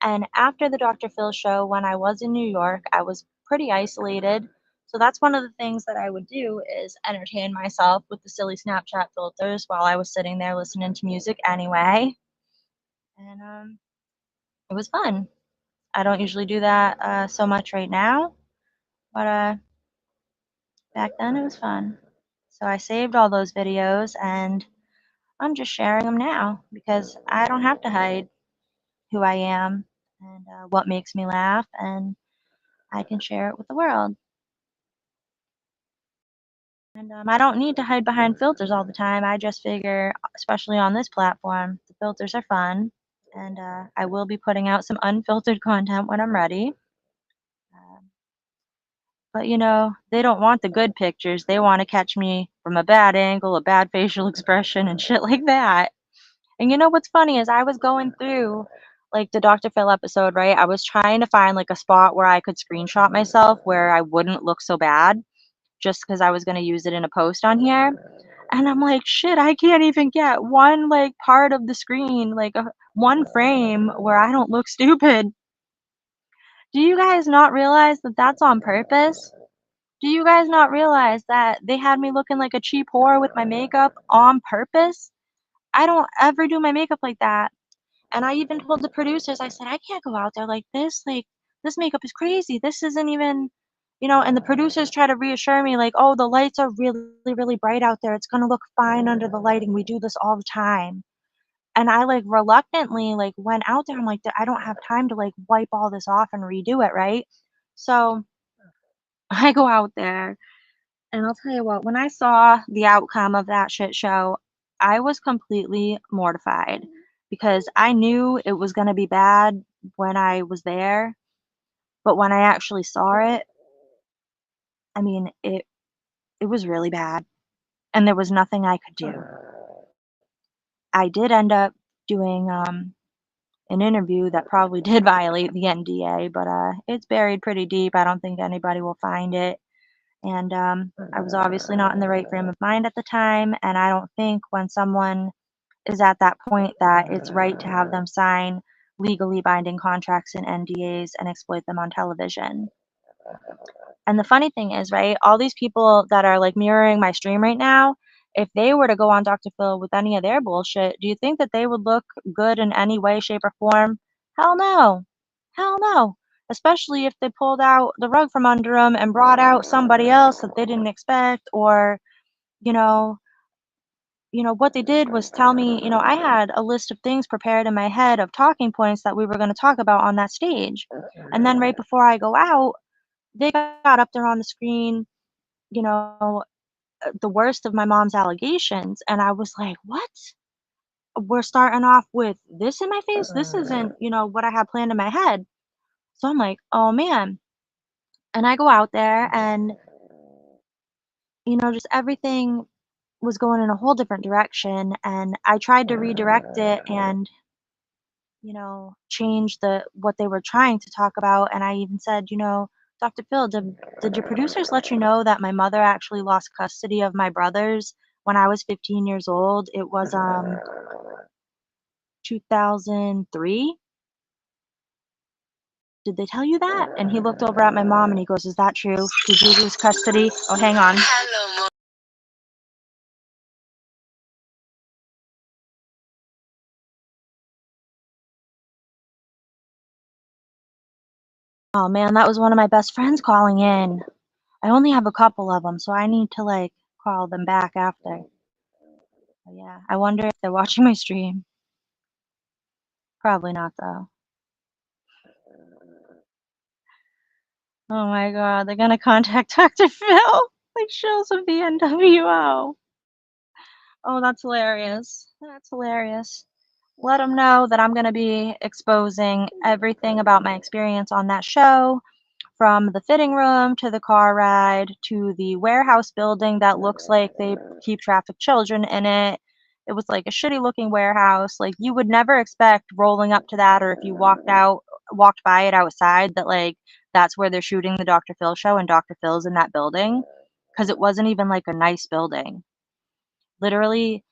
And after the Dr. Phil show, when I was in New York, I was pretty isolated. So that's one of the things that I would do is entertain myself with the silly Snapchat filters while I was sitting there listening to music anyway. And it was fun. I don't usually do that so much right now, but back then it was fun. So I saved all those videos and I'm just sharing them now because I don't have to hide who I am and what makes me laugh, and I can share it with the world. And I don't need to hide behind filters all the time. I just figure, especially on this platform, the filters are fun. And I will be putting out some unfiltered content when I'm ready. But, they don't want the good pictures. They wanna catch me from a bad angle, a bad facial expression, and shit like that. And you know what's funny is I was going through, like, the Dr. Phil episode, right? I was trying to find, like, a spot where I could screenshot myself where I wouldn't look so bad just because I was gonna use it in a post on here, and I'm like, "Shit, I can't even get one, like, part of the screen, like, one frame where I don't look stupid." Do you guys not realize that that's on purpose? Do you guys not realize that they had me looking like a cheap whore with my makeup on purpose? I don't ever do my makeup like that. And I even told the producers, I said, "I can't go out there like this. Like, this makeup is crazy. This isn't even, and the producers try to reassure me, like, oh, the lights are really, really bright out there. It's going to look fine under the lighting. We do this all the time." And I like reluctantly like went out there. I'm like, I don't have time to like wipe all this off and redo it, right? So I go out there. And I'll tell you what, when I saw the outcome of that shit show, I was completely mortified because I knew it was gonna be bad when I was there, but when I actually saw it, I mean, it was really bad, and there was nothing I could do. I did end up doing, an interview that probably did violate the NDA, but, it's buried pretty deep. I don't think anybody will find it. And I was obviously not in the right frame of mind at the time, and I don't think when someone is at that point that it's right to have them sign legally binding contracts and NDAs and exploit them on television. And the funny thing is, right, all these people that are like mirroring my stream right now, if they were to go on Dr. Phil with any of their bullshit, do you think that they would look good in any way, shape, or form? Hell no. Hell no. Especially if they pulled out the rug from under them and brought out somebody else that they didn't expect, or, you know, what they did was tell me, I had a list of things prepared in my head of talking points that we were going to talk about on that stage. And then right before I go out, they got up there on the screen, you know, the worst of my mom's allegations. And I was like, what? We're starting off with this in my face? This isn't, what I had planned in my head. So I'm like, oh man. And I go out there and, just everything was going in a whole different direction. And I tried to redirect it and, change what they were trying to talk about. And I even said, Dr. Phil, did your producers let you know that my mother actually lost custody of my brothers when I was 15 years old? It was 2003. Did they tell you that? And he looked over at my mom and he goes, is that true? Did you lose custody? Oh, hang on. Oh man, that was one of my best friends calling in. I only have a couple of them, so I need to like call them back after. But yeah, I wonder if they're watching my stream. Probably not though. Oh my god, they're gonna contact Dr. Phil. Like shills of the NWO. Oh, that's hilarious. That's hilarious. Let them know that I'm gonna be exposing everything about my experience on that show, from the fitting room to the car ride to the warehouse building that looks like they keep trafficked children in it. It was like a shitty looking warehouse. Like you would never expect rolling up to that, or if you walked by it outside, that like that's where they're shooting the Dr. Phil show and Dr. Phil's in that building, because it wasn't even like a nice building. Literally,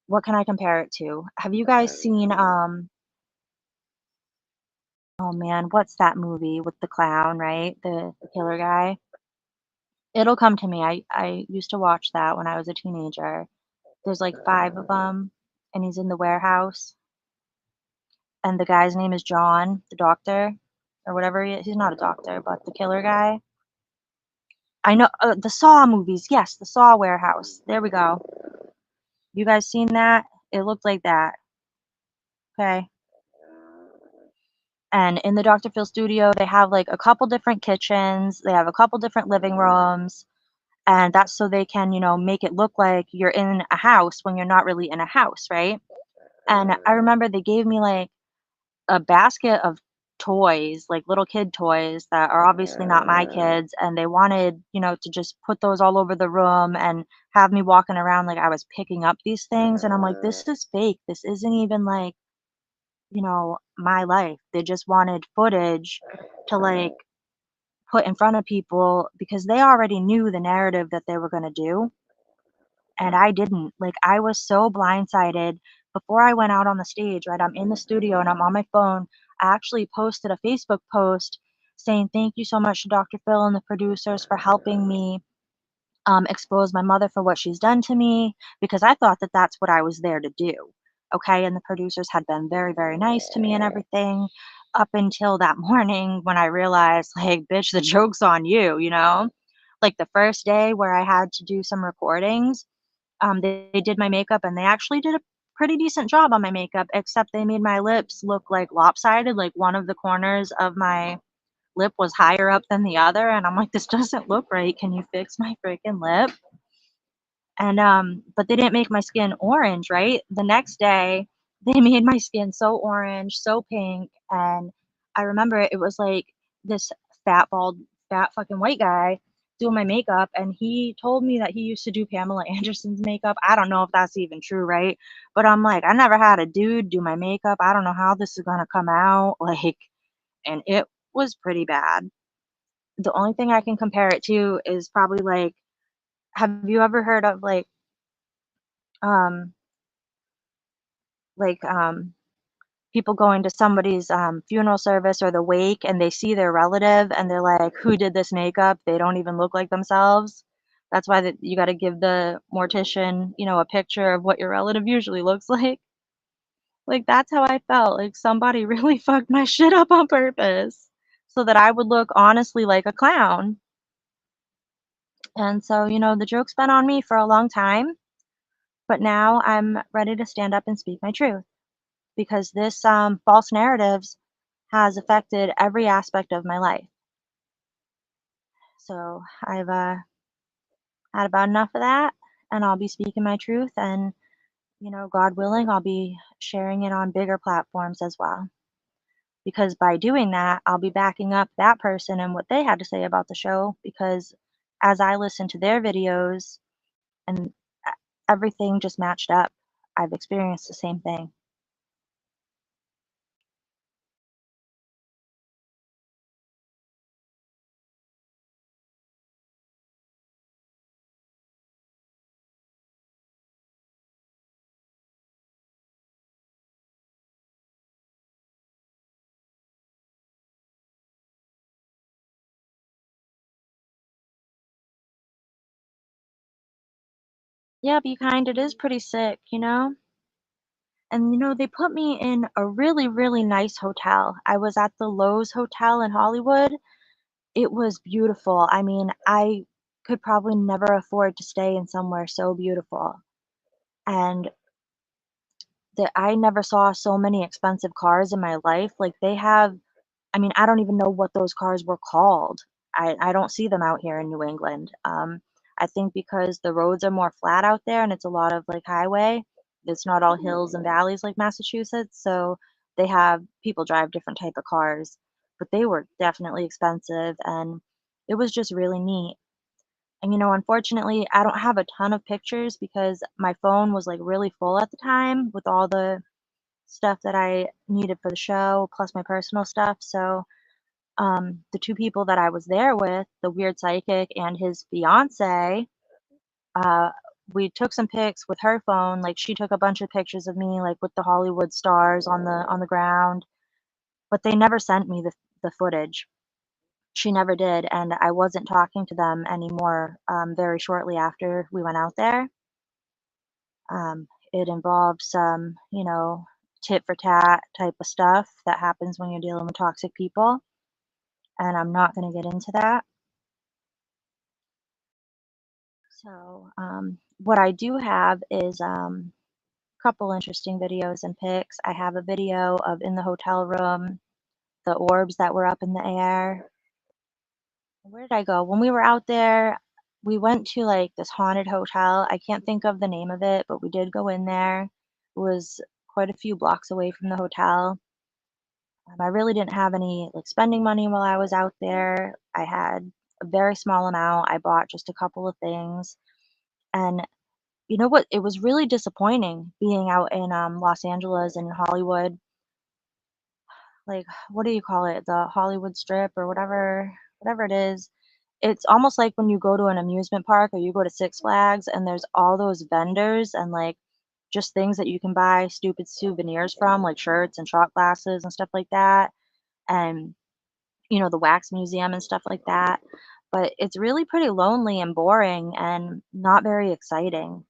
what can I compare it to? Have you guys seen oh man, what's that movie with the clown, right? The killer guy? It'll come to me. I used to watch that when I was a teenager. There's like 5 of them, and he's in the warehouse, and the guy's name is John, the doctor, or whatever he is. He's not a doctor, but the killer guy. I know, the Saw movies. Yes, the Saw warehouse. There we go. You guys seen that? It looked like that. Okay. And in the Dr. Phil studio, they have like a couple different kitchens. They have a couple different living rooms. And that's so they can, make it look like you're in a house when you're not really in a house, right? And I remember they gave me like a basket of toys, like little kid toys that are obviously not my kids, and they wanted, to just put those all over the room and have me walking around like I was picking up these things, and I'm like, "This is fake. This isn't even like, my life." They just wanted footage to, like, put in front of people because they already knew the narrative that they were gonna do, and I didn't. Like, I was so blindsided. Before I went out on the stage, right, I'm in the studio and I'm on my phone. I actually posted a Facebook post saying, "Thank you so much to Dr. Phil and the producers for helping me, expose my mother for what she's done to me," because I thought that that's what I was there to do, okay? And the producers had been very, very nice to me and everything up until that morning when I realized, like, "Bitch, the joke's on you," you know? Like, the first day where I had to do some recordings, they did my makeup and they actually did a pretty decent job on my makeup, except they made my lips look, like, lopsided, like, one of the corners of my lip was higher up than the other, and I'm like, "This doesn't look right. Can you fix my freaking lip?" And, but they didn't make my skin orange, right? The next day, they made my skin so orange, so pink, and I remember it was, like, this fat, bald, fat fucking white guy doing my makeup, and he told me that he used to do Pamela Anderson's makeup. I don't know if that's even true, right? But I'm like, "I never had a dude do my makeup. I don't know how this is gonna come out," like, and it was pretty bad. The only thing I can compare it to is probably, like, have you ever heard of, um like, people going to somebody's, funeral service or the wake, and they see their relative, and they're like, "Who did this makeup?" They don't even look like themselves. That's why you gotta give the mortician, a picture of what your relative usually looks like. Like, that's how I felt, like, somebody really fucked my shit up on purpose so that I would look honestly like a clown. And so, the joke's been on me for a long time, but now I'm ready to stand up and speak my truth because this false narratives has affected every aspect of my life. So I've had about enough of that, and I'll be speaking my truth. And, God willing, I'll be sharing it on bigger platforms as well. Because by doing that, I'll be backing up that person and what they had to say about the show. Because as I listen to their videos and e- everything just matched up, I've experienced the same thing. Yeah, be kind. It is pretty sick. And they put me in a really, really nice hotel. I was at the Lowe's Hotel in Hollywood. It was beautiful. I mean, I could probably never afford to stay in somewhere so beautiful. And that I never saw so many expensive cars in my life. Like they have, I mean, I don't even know what those cars were called. I don't see them out here in New England. I think because the roads are more flat out there and it's a lot of like highway. It's not all hills and valleys like Massachusetts, so they have people drive different type of cars, but they were definitely expensive and it was just really neat. And unfortunately, I don't have a ton of pictures because my phone was like really full at the time with all the stuff that I needed for the show, plus my personal stuff. So the two people that I was there with, the weird psychic and his fiance, uh, we took some pics with her phone. Like she took a bunch of pictures of me, like with the Hollywood stars on the ground, but they never sent me the footage. She never did, and I wasn't talking to them anymore. Very shortly after we went out there, it involved some, tit for tat type of stuff that happens when you're dealing with toxic people, and I'm not going to get into that. So, what I do have is a couple interesting videos and pics. I have a video of in the hotel room, the orbs that were up in the air. Where did I go? When we were out there, we went to like this haunted hotel. I can't think of the name of it, but we did go in there. It was quite a few blocks away from the hotel. I really didn't have any like spending money while I was out there. I had a very small amount. I bought just a couple of things. And you know what? It was really disappointing being out in Los Angeles and Hollywood. Like, what do you call it? The Hollywood Strip or whatever it is. It's almost like when you go to an amusement park or you go to Six Flags and there's all those vendors and like just things that you can buy stupid souvenirs from, like shirts and shot glasses and stuff like that. And the wax museum and stuff like that. But it's really pretty lonely and boring and not very exciting.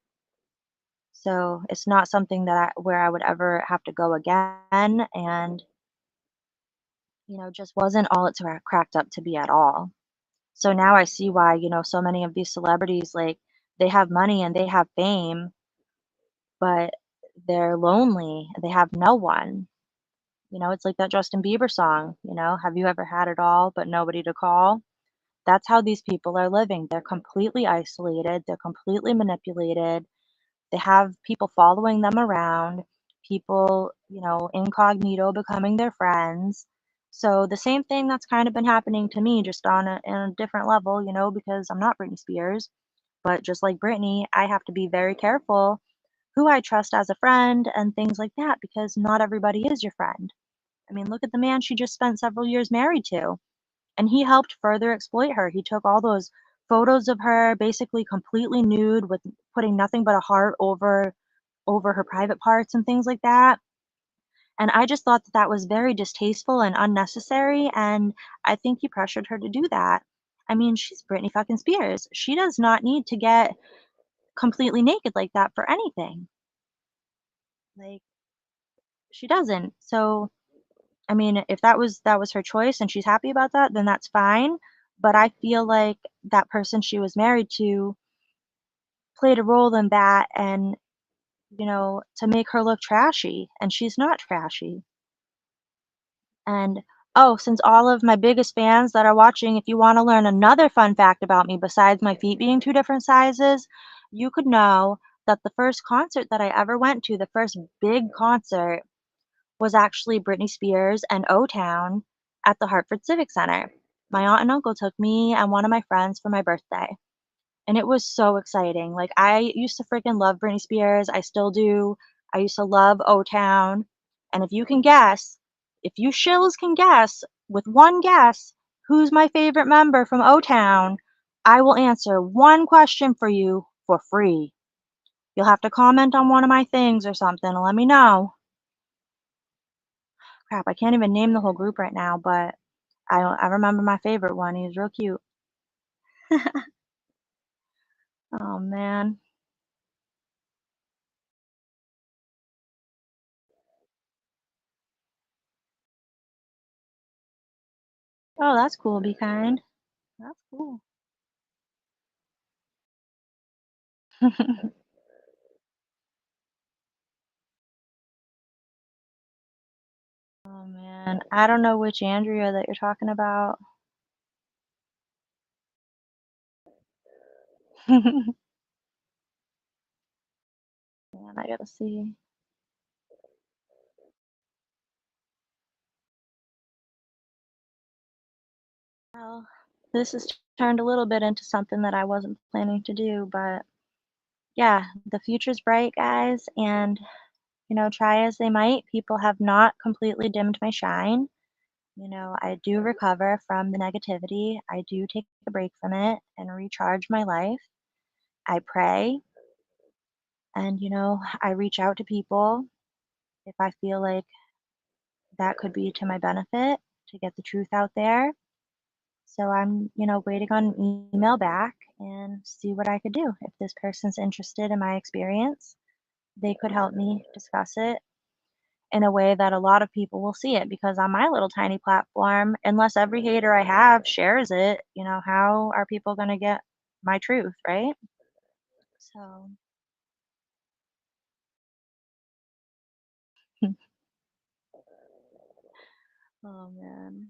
So it's not something where I would ever have to go again, and just wasn't all it's cracked up to be at all. So now I see why, so many of these celebrities, like, they have money and they have fame, but they're lonely. They have no one. It's like that Justin Bieber song, have you ever had it all but nobody to call? That's how these people are living. They're completely isolated, they're completely manipulated. They have people following them around, people, incognito becoming their friends. So the same thing that's kind of been happening to me, just in a different level, because I'm not Britney Spears. But just like Britney, I have to be very careful who I trust as a friend and things like that because not everybody is your friend. I mean, look at the man she just spent several years married to, and he helped further exploit her. He took all those photos of her basically completely nude with putting nothing but a heart over her private parts and things like that. And I just thought that that was very distasteful and unnecessary, and I think he pressured her to do that. I mean, she's Britney fucking Spears. She does not need to get completely naked like that for anything. Like, she doesn't. So, I mean, if that was her choice and she's happy about that, then that's fine. But I feel like that person she was married to played a role in that and, to make her look trashy, and she's not trashy. And oh, since all of my biggest fans that are watching, if you want to learn another fun fact about me besides my feet being two different sizes, you could know that the first concert that I ever went to, the first big concert, was actually Britney Spears and O-Town at the Hartford Civic Center. My aunt and uncle took me and one of my friends for my birthday, and it was so exciting. Like, I used to freaking love Britney Spears, I still do. I used to love O-Town, and if you shills can guess, with one guess, who's my favorite member from O-Town, I will answer one question for you for free. You'll have to comment on one of my things or something and let me know. Crap, I can't even name the whole group right now, but I remember my favorite one. He was real cute. Oh man. Oh, that's cool. Be kind. That's cool. Oh man, I don't know which Andrea that you're talking about. Man, I gotta see. Well, this has turned a little bit into something that I wasn't planning to do, but yeah, the future's bright, guys, and try as they might, people have not completely dimmed my shine. I do recover from the negativity. I do take a break from it and recharge my life. I pray and, I reach out to people if I feel like that could be to my benefit to get the truth out there. So I'm, waiting on an email back and see what I could do. If this person's interested in my experience, they could help me discuss it in a way that a lot of people will see it because on my little tiny platform, unless every hater I have shares it, how are people going to get my truth, right? So, oh man.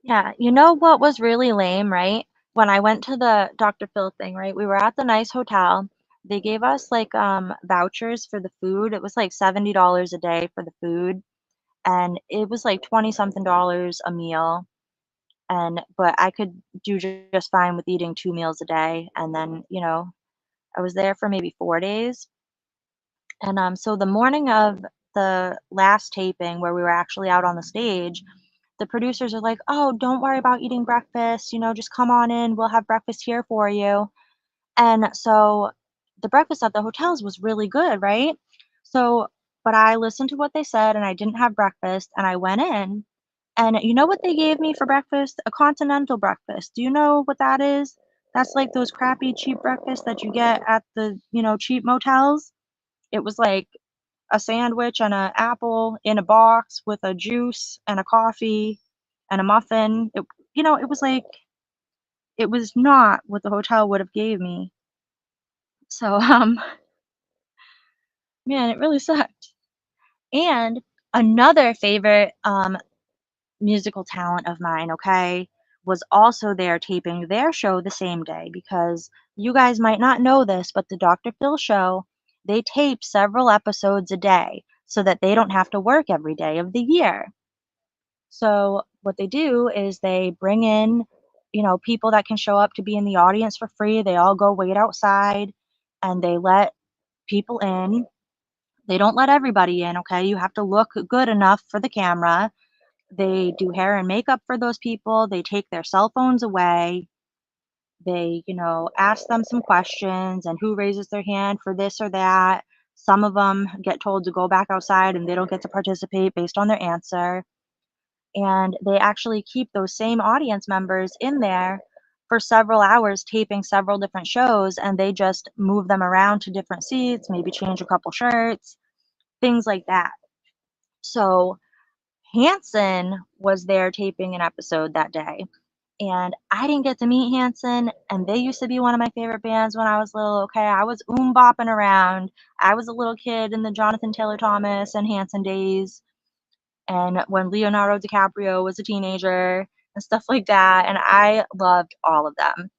Yeah, you know what was really lame, right? When I went to the Dr. Phil thing, right? We were at the nice hotel. They gave us, like, vouchers for the food. It was, like, $70 a day for the food, and it was, like, 20 something dollars a meal, and but I could do just fine with eating 2 meals a day, and then, I was there for maybe 4 days, and, so the morning of the last taping where we were actually out on the stage, the producers are like, "Oh, don't worry about eating breakfast, just come on in, we'll have breakfast here for you." And so the breakfast at the hotels was really good, right? So, but I listened to what they said and I didn't have breakfast and I went in and you know what they gave me for breakfast? A continental breakfast. Do you know what that is? That's like those crappy cheap breakfasts that you get at the, cheap motels. It was like a sandwich and an apple in a box with a juice and a coffee and a muffin. It was like it was not what the hotel would have gave me. So, man, it really sucked. And another favorite, musical talent of mine, okay, was also there taping their show the same day because you guys might not know this, but the Dr. Phil show, they tape several episodes a day so that they don't have to work every day of the year. So what they do is they bring in, people that can show up to be in the audience for free. They all go wait outside and they let people in. They don't let everybody in, okay? You have to look good enough for the camera. They do hair and makeup for those people. They take their cell phones away. They, ask them some questions and who raises their hand for this or that. Some of them get told to go back outside and they don't get to participate based on their answer. And they actually keep those same audience members in there for several hours taping several different shows and they just move them around to different seats, maybe change a couple shirts, things like that. So Hanson was there taping an episode that day, and I didn't get to meet Hanson, and they used to be one of my favorite bands when I was little, okay? I was bopping around. I was a little kid in the Jonathan Taylor Thomas and Hanson days, and when Leonardo DiCaprio was a teenager and stuff like that, and I loved all of them.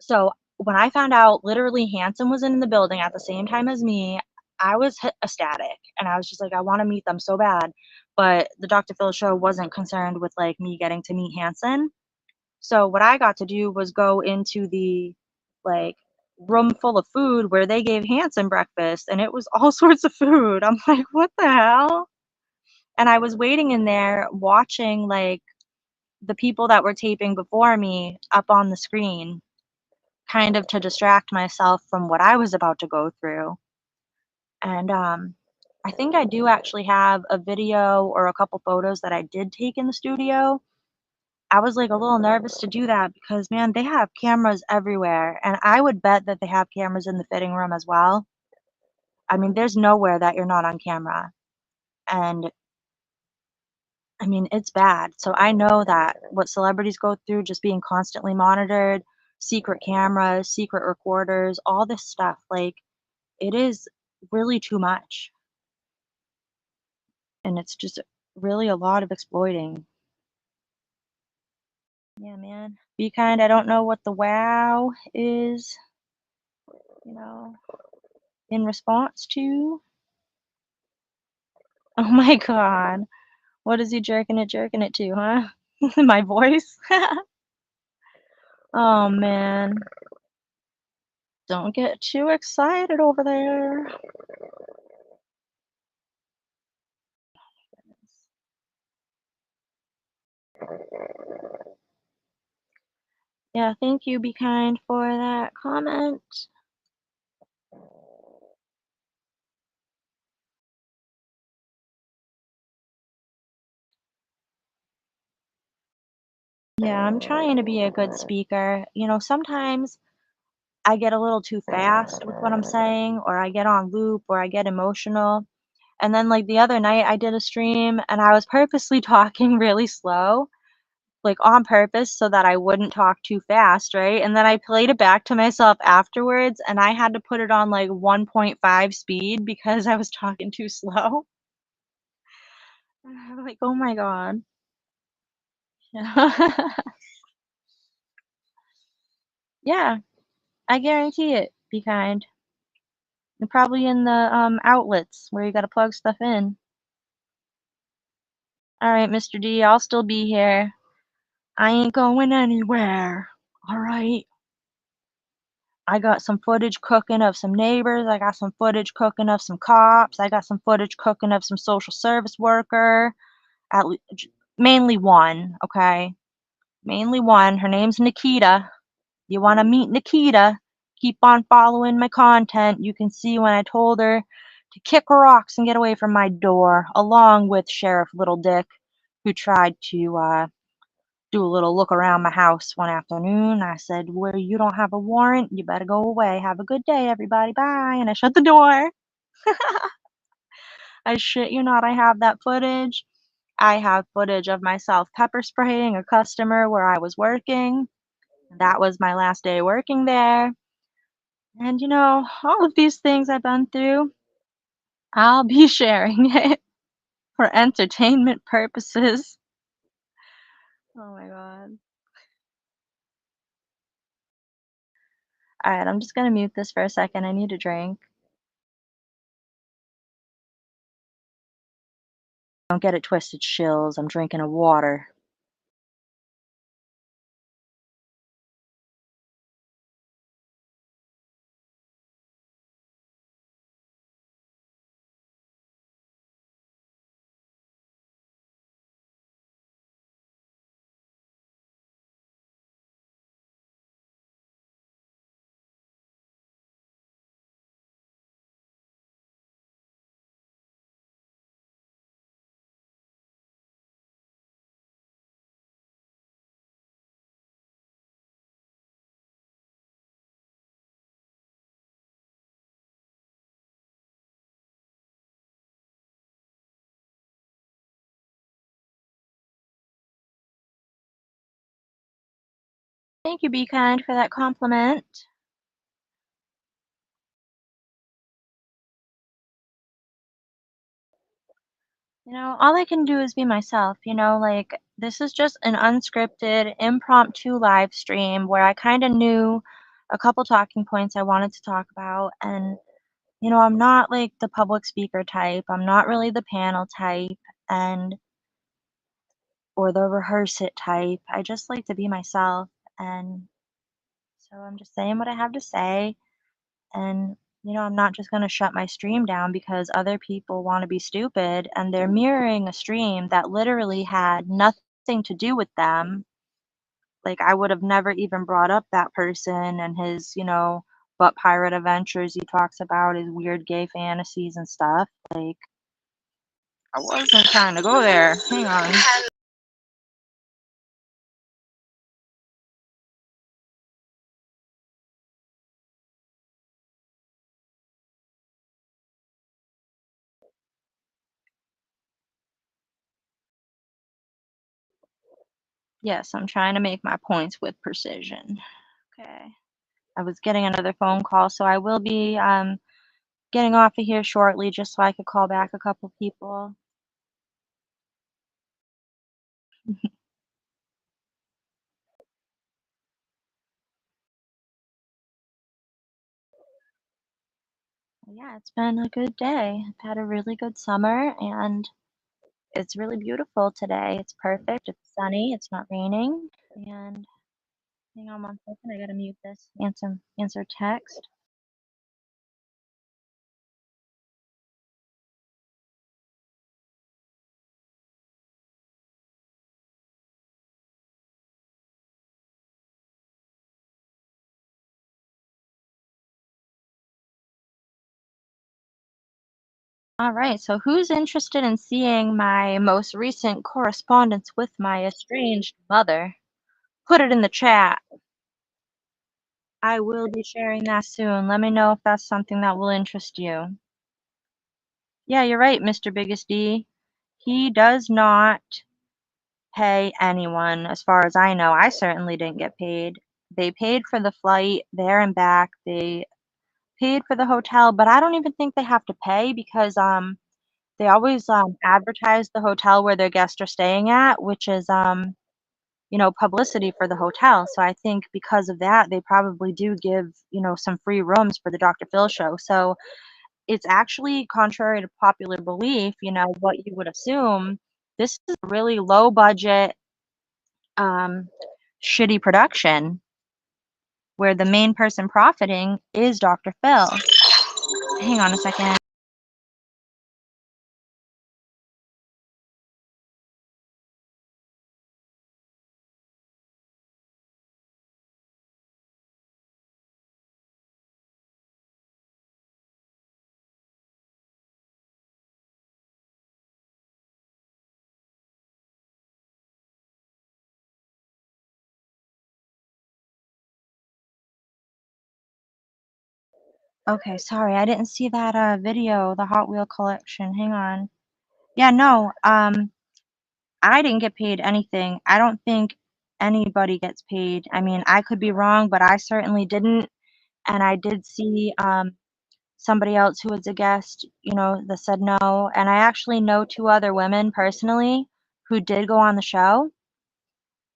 So when I found out literally Hanson was in the building at the same time as me, I was ecstatic and I was just like, I want to meet them so bad. But the Dr. Phil show wasn't concerned with like me getting to meet Hanson. So what I got to do was go into the like room full of food where they gave Hanson breakfast and it was all sorts of food. I'm like, what the hell? And I was waiting in there watching like the people that were taping before me up on the screen kind of to distract myself from what I was about to go through. And I think I do actually have a video or a couple photos that I did take in the studio. I was like a little nervous to do that because, man, they have cameras everywhere. And I would bet that they have cameras in the fitting room as well. I mean, there's nowhere that you're not on camera. And I mean, it's bad. So I know that what celebrities go through just being constantly monitored, secret cameras, secret recorders, all this stuff. Like, it is really too much, and it's just really a lot of exploiting. Yeah, man. Be kind. I don't know what the wow is, you know, in response to. Oh my god. What is he jerking it to, huh? My voice? Oh man. Don't get too excited over there. Yeah, thank you, Be Kind, for that comment. Yeah, I'm trying to be a good speaker. Sometimes I get a little too fast with what I'm saying, or I get on loop, or I get emotional. And then, like the other night, I did a stream and I was purposely talking really slow, like on purpose, so that I wouldn't talk too fast, right? And then I played it back to myself afterwards and I had to put it on like 1.5 speed because I was talking too slow. I'm like, oh my God. Yeah, I guarantee it. Be kind. They're probably in the outlets where you gotta plug stuff in. All right, Mr. D, I'll still be here. I ain't going anywhere. All right. I got some footage cooking of some neighbors. I got some footage cooking of some cops. I got some footage cooking of some social service worker. Mainly one, okay? Mainly one. Her name's Nikita. You want to meet Nikita? Keep on following my content. You can see when I told her to kick rocks and get away from my door, along with Sheriff Little Dick, who tried to do a little look around my house one afternoon. I said, "Well, you don't have a warrant. You better go away. Have a good day, everybody. Bye." And I shut the door. I shit you not, I have that footage. I have footage of myself pepper spraying a customer where I was working. That was my last day working there. And all of these things I've been through, I'll be sharing it for entertainment purposes. Oh my god. Alright, I'm just gonna mute this for a second. I need a drink. Don't get it twisted, shills. I'm drinking a water. Thank you, Be Kind, for that compliment. All I can do is be myself, like this is just an unscripted, impromptu live stream where I kind of knew a couple talking points I wanted to talk about. And, I'm not like the public speaker type. I'm not really the panel type and or the rehearse it type. I just like to be myself. And so I'm just saying what I have to say. And, I'm not just going to shut my stream down because other people want to be stupid and they're mirroring a stream that literally had nothing to do with them. Like, I would have never even brought up that person and his, butt pirate adventures he talks about, his weird gay fantasies and stuff. Like, I wasn't trying to go there. Hang on. Yes, I'm trying to make my points with precision. Okay. I was getting another phone call, so I will be getting off of here shortly just so I could call back a couple people. Yeah, it's been a good day. I've had a really good summer and it's really beautiful today. It's perfect. It's sunny. It's not raining. And hang on one second. I gotta mute this. Answer text. All right. So who's interested in seeing my most recent correspondence with my estranged mother? Put it in the chat. I will be sharing that soon. Let me know if that's something that will interest you. Yeah, you're right, Mr. Biggest D. He does not pay anyone, as far as I know. I certainly didn't get paid. They paid for the flight there and back. They paid for the hotel, but I don't even think they have to pay because they always advertise the hotel where their guests are staying at, which is publicity for the hotel. So I think because of that, they probably do give some free rooms for the Dr. Phil show. So it's actually contrary to popular belief, what you would assume. This is a really low budget, um, shitty production where the main person profiting is Dr. Phil. Hang on a second. Okay, sorry, I didn't see that video, the Hot Wheel collection. Hang on. Yeah, no, I didn't get paid anything. I don't think anybody gets paid. I mean, I could be wrong, but I certainly didn't. And I did see somebody else who was a guest, that said no. And I actually know two other women personally who did go on the show.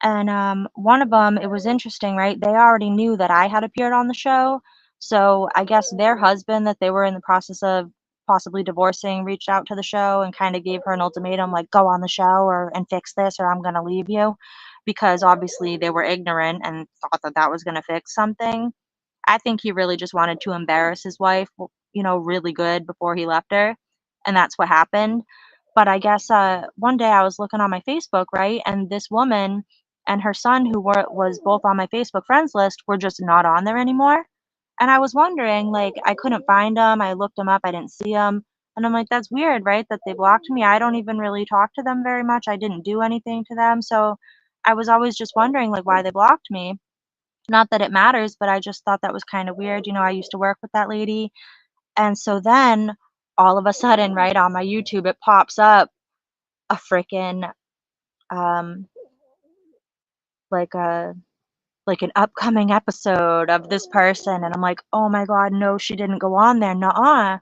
And one of them, it was interesting, right? They already knew that I had appeared on the show. So I guess their husband, that they were in the process of possibly divorcing, reached out to the show and kind of gave her an ultimatum, like, go on the show and fix this, or I'm going to leave you. Because obviously they were ignorant and thought that that was going to fix something. I think he really just wanted to embarrass his wife, really good before he left her, and that's what happened. But I guess one day I was looking on my Facebook, right, and this woman and her son, who was both on my Facebook friends list, were just not on there anymore. And I was wondering, like, I couldn't find them. I looked them up, I didn't see them, and I'm like, that's weird, right? That they blocked me. I don't even really talk to them very much. I didn't do anything to them, so I was always just wondering, like, why they blocked me. Not that it matters, but I just thought that was kind of weird. I used to work with that lady. And so then all of a sudden, right on my YouTube, it pops up a freaking um like a like an upcoming episode of this person, and I'm like, "Oh my God, no, she didn't go on there. Nuh-uh."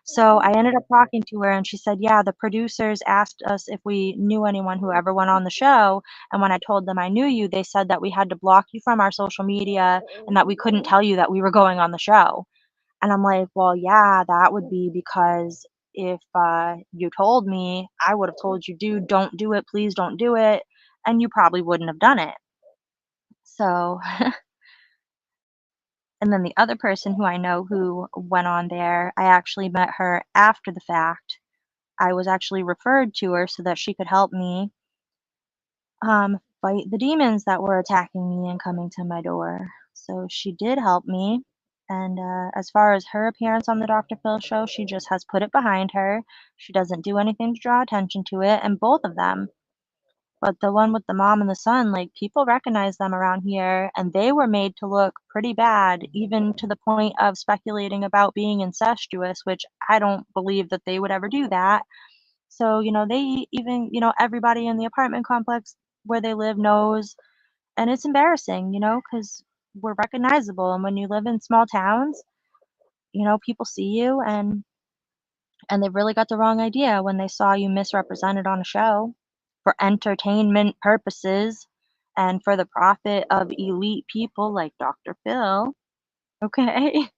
So I ended up talking to her, and she said, "Yeah, the producers asked us if we knew anyone who ever went on the show, and when I told them I knew you, they said that we had to block you from our social media and that we couldn't tell you that we were going on the show." And I'm like, "Well, yeah, that would be because if you told me, I would have told you, dude, don't do it, please don't do it, and you probably wouldn't have done it." So and then the other person who I know who went on there, I actually met her after the fact. I was actually referred to her so that she could help me fight the demons that were attacking me and coming to my door. So she did help me. And as far as her appearance on the Dr. Phil show, she just has put it behind her. She doesn't do anything to draw attention to it, and both of them. But the one with the mom and the son, like, people recognize them around here, and they were made to look pretty bad, even to the point of speculating about being incestuous, which I don't believe that they would ever do that. So, they even, everybody in the apartment complex where they live knows, and it's embarrassing, because we're recognizable. And when you live in small towns, people see you, and they really got the wrong idea when they saw you misrepresented on a show for entertainment purposes and for the profit of elite people like Dr. Phil. Okay.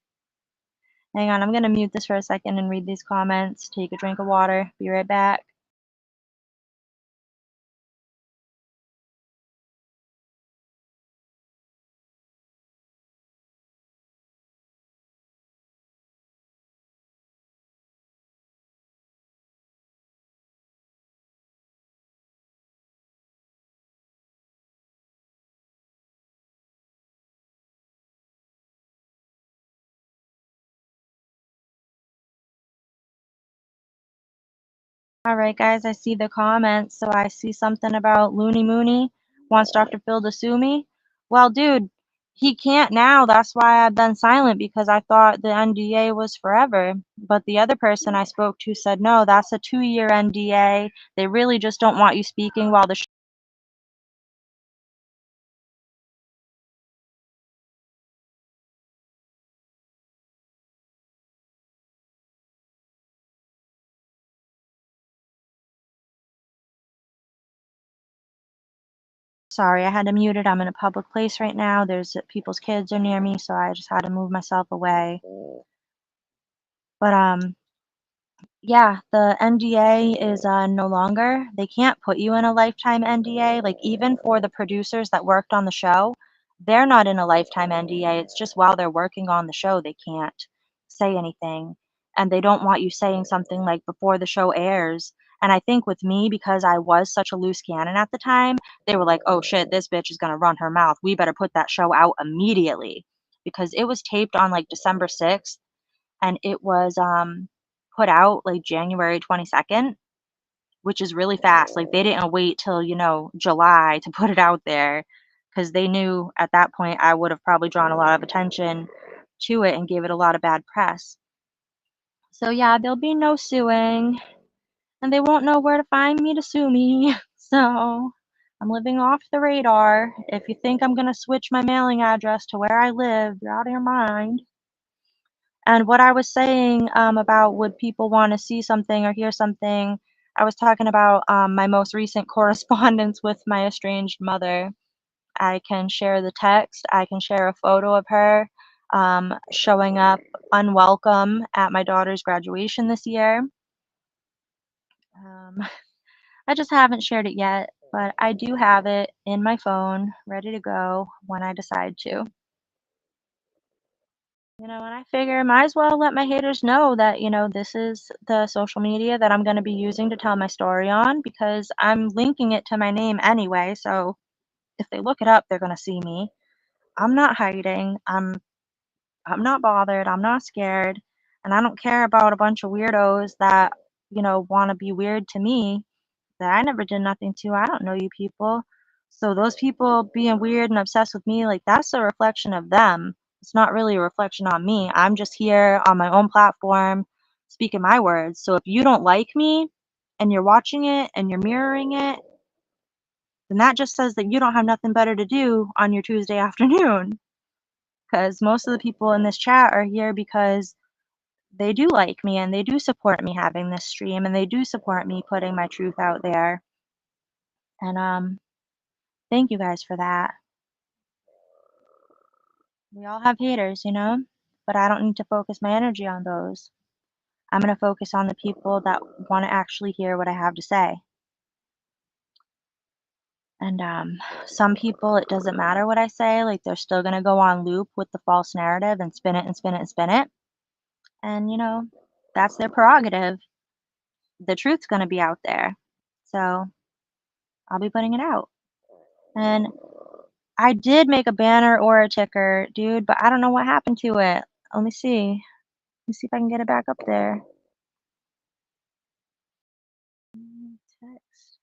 Hang on, I'm gonna mute this for a second and read these comments. Take a drink of water. Be right back. All right, guys, I see the comments. So I see something about Looney Mooney wants Dr. Phil to sue me. Well, dude, he can't now. That's why I've been silent, because I thought the NDA was forever. But the other person I spoke to said, no, that's a 2-year NDA. They really just don't want you speaking while the Sorry, I had to mute it. I'm in a public place right now. There's people's kids are near me, so I just had to move myself away. But Yeah, the NDA is no longer. They can't put you in a lifetime NDA. Like, even for the producers that worked on the show, they're not in a lifetime NDA. It's just while they're working on the show, they can't say anything. And they don't want you saying something like before the show airs. And I think with me, because I was such a loose cannon at the time, they were like, oh shit, this bitch is going to run her mouth. We better put that show out immediately. Because it was taped on like December 6th and it was put out like January 22nd, which is really fast. Like they didn't wait till, July to put it out there because they knew at that point I would have probably drawn a lot of attention to it and gave it a lot of bad press. So yeah, there'll be no suing and they won't know where to find me to sue me. So I'm living off the radar. If you think I'm going to switch my mailing address to where I live, you're out of your mind. And what I was saying about would people want to see something or hear something, I was talking about my most recent correspondence with my estranged mother. I can share the text, I can share a photo of her showing up unwelcome at my daughter's graduation this year. Um, I just haven't shared it yet, but I do have it in my phone ready to go when I decide to. And I figure might as well let my haters know that, this is the social media that I'm going to be using to tell my story on because I'm linking it to my name anyway. So if they look it up, they're going to see me. I'm not hiding. I'm not bothered. I'm not scared. And I don't care about a bunch of weirdos that, want to be weird to me that I never did nothing to. I don't know you people. So those people being weird and obsessed with me, like that's a reflection of them. It's not really a reflection on me. I'm just here on my own platform speaking my words. So if you don't like me and you're watching it and you're mirroring it, then that just says that you don't have nothing better to do on your Tuesday afternoon. Because most of the people in this chat are here because they do like me and they do support me having this stream and they do support me putting my truth out there. And thank you guys for that. We all have haters, but I don't need to focus my energy on those. I'm going to focus on the people that want to actually hear what I have to say. And some people, it doesn't matter what I say. Like, they're still going to go on loop with the false narrative and spin it and spin it and spin it. And, that's their prerogative. The truth's going to be out there. So I'll be putting it out. And I did make a banner or a ticker, dude, but I don't know what happened to it. Let me see. Let me see if I can get it back up there. Text.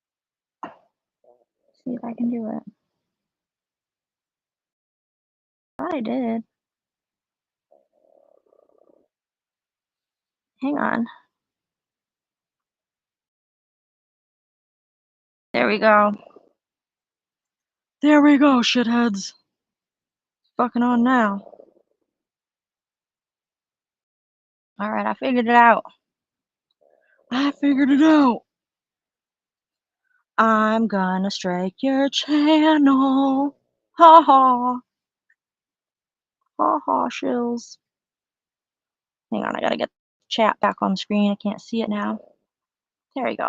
See if I can do it. Thought I did. Hang on. There we go. There we go, shitheads. Fucking on now. Alright, I figured it out. I figured it out. I'm gonna strike your channel. Ha ha. Ha ha, shills. Hang on, I gotta get the chat back on the screen. I can't see it now. There we go.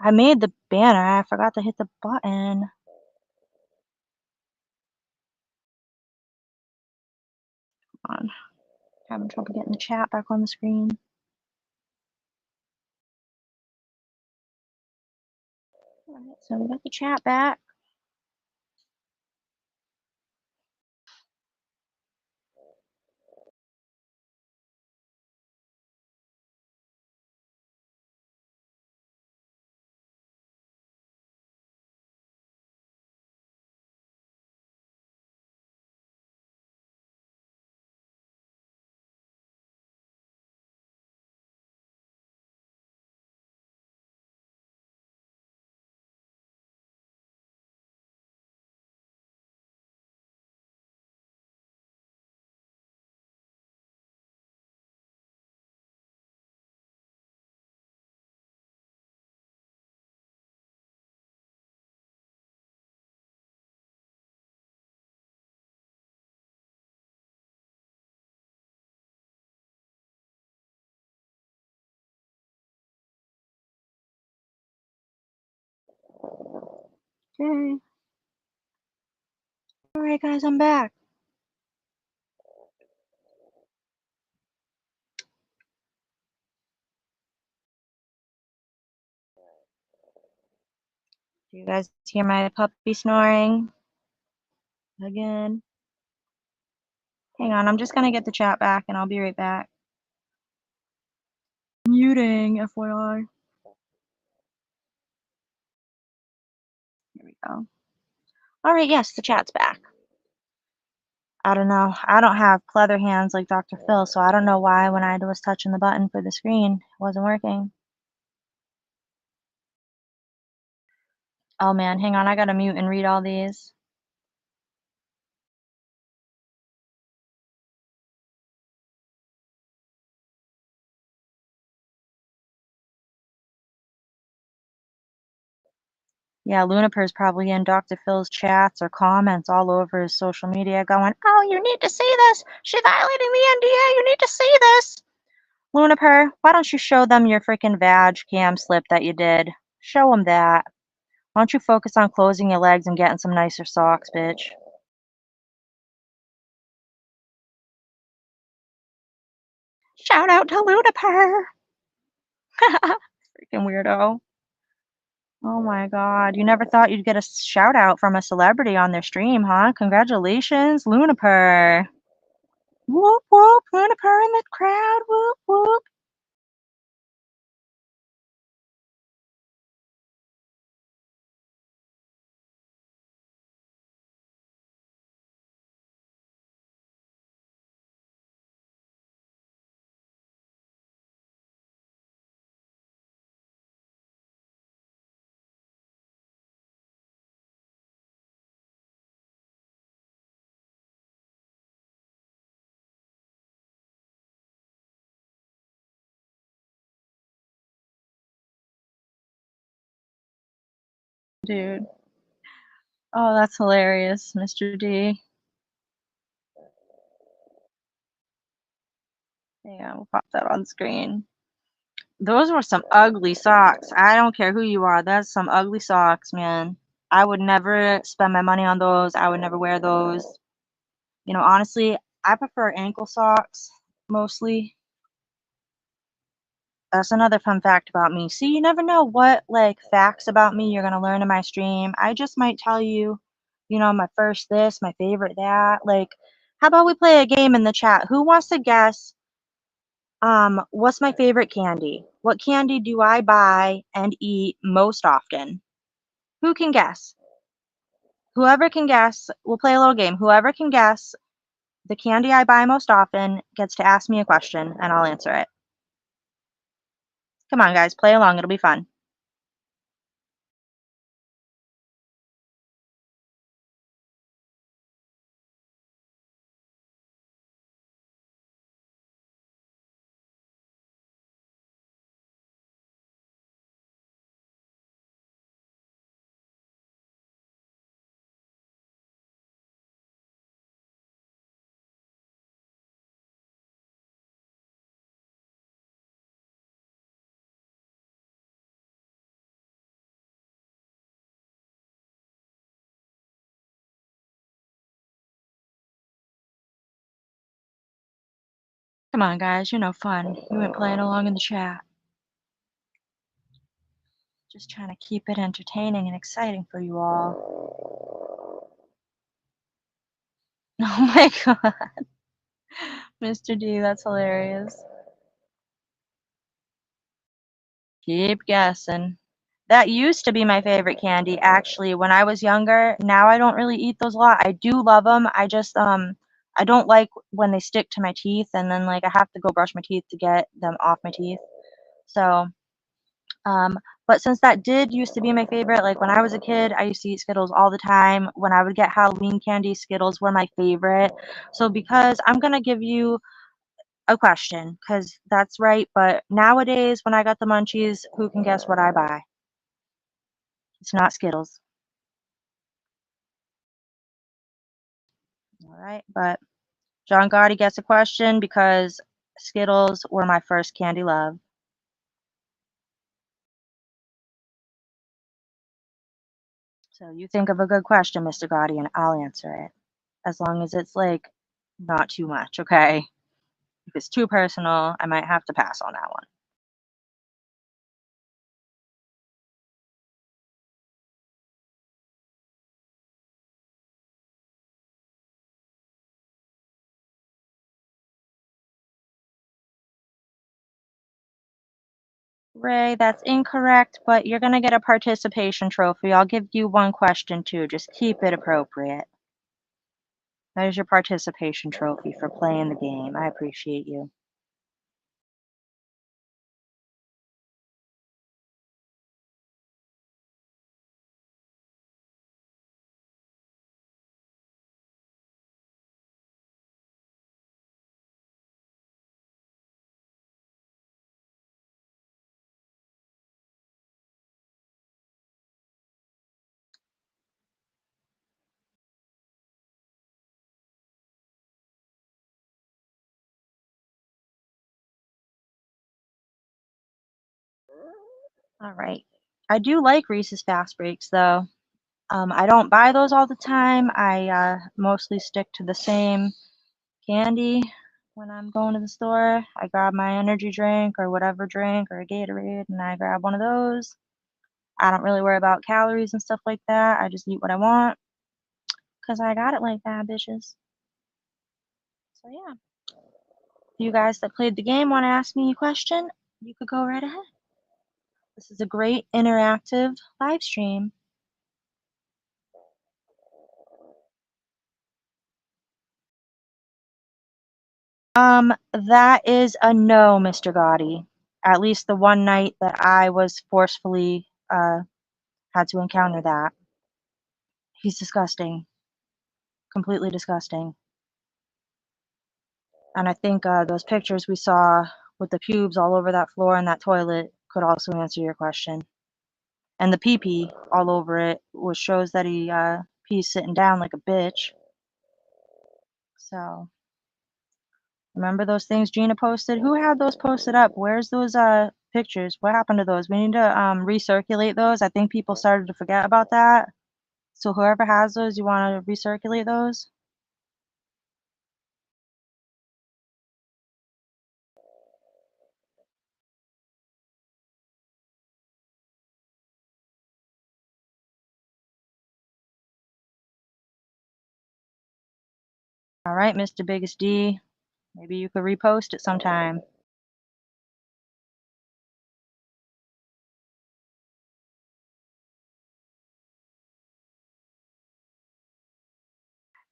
I made the banner. I forgot to hit the button. Come on. Having trouble getting the chat back on the screen. Alright, so we got the chat back. Okay. Alright, guys, I'm back. Do you guys hear my puppy snoring? Again. Hang on, I'm just gonna get the chat back and I'll be right back. Muting, FYI. Here we go. Alright, yes, the chat's back. I don't know. I don't have pleather hands like Dr. Phil, so I don't know why when I was touching the button for the screen, it wasn't working. Oh man, hang on, I gotta mute and read all these. Yeah, Luniper's probably in Dr. Phil's chats or comments all over his social media going, oh, you need to see this. She violated the NDA. You need to see this. Luniper, why don't you show them your freaking vag cam slip that you did? Show them that. Why don't you focus on closing your legs and getting some nicer socks, bitch? Shout out to Luniper. Freaking weirdo. Oh my god, you never thought you'd get a shout out from a celebrity on their stream, huh? Congratulations, Luniper. Whoop whoop, Luniper in the crowd, whoop whoop. Dude. Oh, that's hilarious, Mr. D. Yeah, we'll pop that on screen. Those were some ugly socks. I don't care who you are. That's some ugly socks, man. I would never spend my money on those. I would never wear those. You know, honestly, I prefer ankle socks mostly. That's another fun fact about me. See, you never know what like facts about me you're gonna learn in my stream. I just might tell you, you know, my first this, my favorite that. Like, how about we play a game in the chat? Who wants to guess what's my favorite candy? What candy do I buy and eat most often? Who can guess? Whoever can guess, we'll play a little game. Whoever can guess the candy I buy most often gets to ask me a question and I'll answer it. Come on, guys, play along. It'll be fun. Come on, guys, you know, fun. You went playing along in the chat. Just trying to keep it entertaining and exciting for you all. Oh my god. Mr. D, that's hilarious. Keep guessing. That used to be my favorite candy, actually, when I was younger. Now I don't really eat those a lot. I do love them. I just, I don't like when they stick to my teeth and then, like, I have to go brush my teeth to get them off my teeth. So, um, but since that did used to be my favorite, like when I was a kid, I used to eat Skittles all the time. When I would get Halloween candy, Skittles were my favorite. So because I'm gonna give you a question, because that's right, but nowadays when I got the munchies, who can guess what I buy? It's not Skittles. All right, but John Gotti gets a question because Skittles were my first candy love. So you think of a good question, Mr. Gotti, and I'll answer it. As long as it's like not too much, okay? If it's too personal, I might have to pass on that one. Ray, that's incorrect, but you're going to get a participation trophy. I'll give you one question too. Just keep it appropriate. That is your participation trophy for playing the game. I appreciate you. All right. I do like Reese's Fast Breaks though. I don't buy those all the time. I mostly stick to the same candy when I'm going to the store. I grab my energy drink or whatever drink or a Gatorade and I grab one of those. I don't really worry about calories and stuff like that. I just eat what I want because I got it like that, bitches. So yeah. If you guys that played the game want to ask me a question, you could go right ahead. This is a great interactive live stream. That is a no, Mr. Gotti. At least the one night that I was forcefully had to encounter that. He's disgusting. Completely disgusting. And I think those pictures we saw with the pubes all over that floor and that toilet could also answer your question. And the pee-pee all over it, which shows that he pees sitting down like a bitch. So, remember those things Gina posted? Who had those posted up? Where's those pictures? What happened to those? We need to recirculate those. I think people started to forget about that. So whoever has those, you want to recirculate those? All right, Mr. Biggest D. Maybe you could repost it sometime.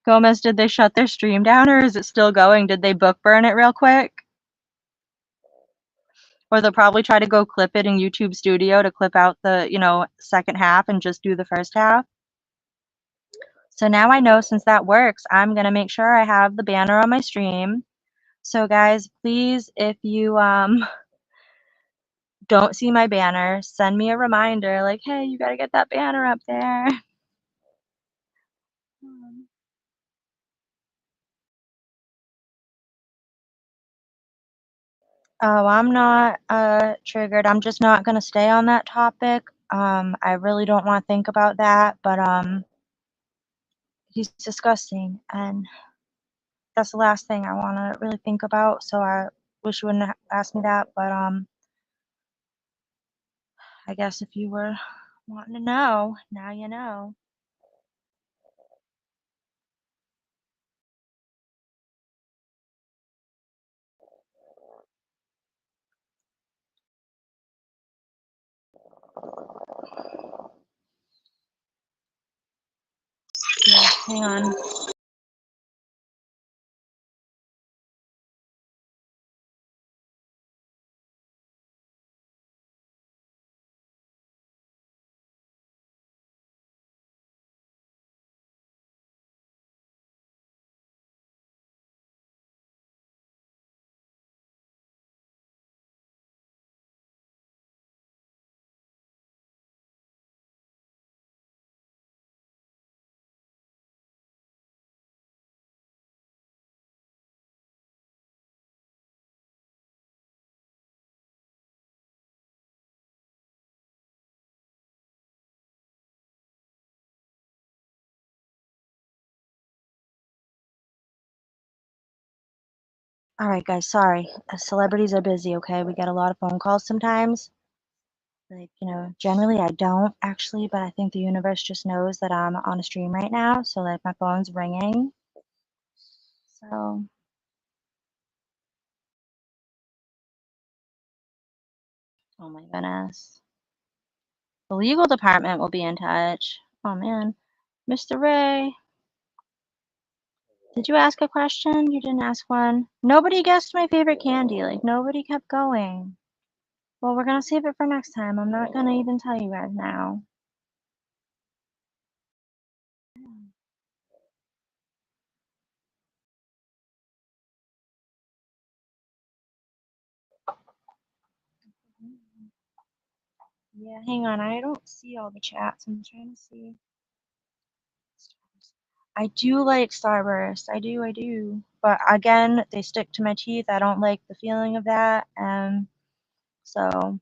Gomez, did they shut their stream down or is it still going? Did they book burn it real quick? Or they'll probably try to go clip it in YouTube Studio to clip out the, second half and just do the first half. So now I know since that works, I'm going to make sure I have the banner on my stream. So guys, please, if you don't see my banner, send me a reminder like, hey, you got to get that banner up there. Oh, I'm not triggered. I'm just not going to stay on that topic. I really don't want to think about that, but he's disgusting and that's the last thing I want to really think about. So I wish you wouldn't ask me that, but I guess if you were wanting to know, now you know. Yeah, hang on. All right, guys, sorry. Celebrities are busy, okay? We get a lot of phone calls sometimes. Like, generally I don't actually, but I think the universe just knows that I'm on a stream right now, so like my phone's ringing. So, oh my goodness. The legal department will be in touch. Oh man. Mr. Ray, did you ask a question? You didn't ask one. Nobody guessed my favorite candy. Like, nobody kept going. Well, we're gonna save it for next time. I'm not gonna even tell you guys now. Yeah, hang on. I don't see all the chats. I'm trying to see. I do like Starburst. I do. But again, they stick to my teeth. I don't like the feeling of that. So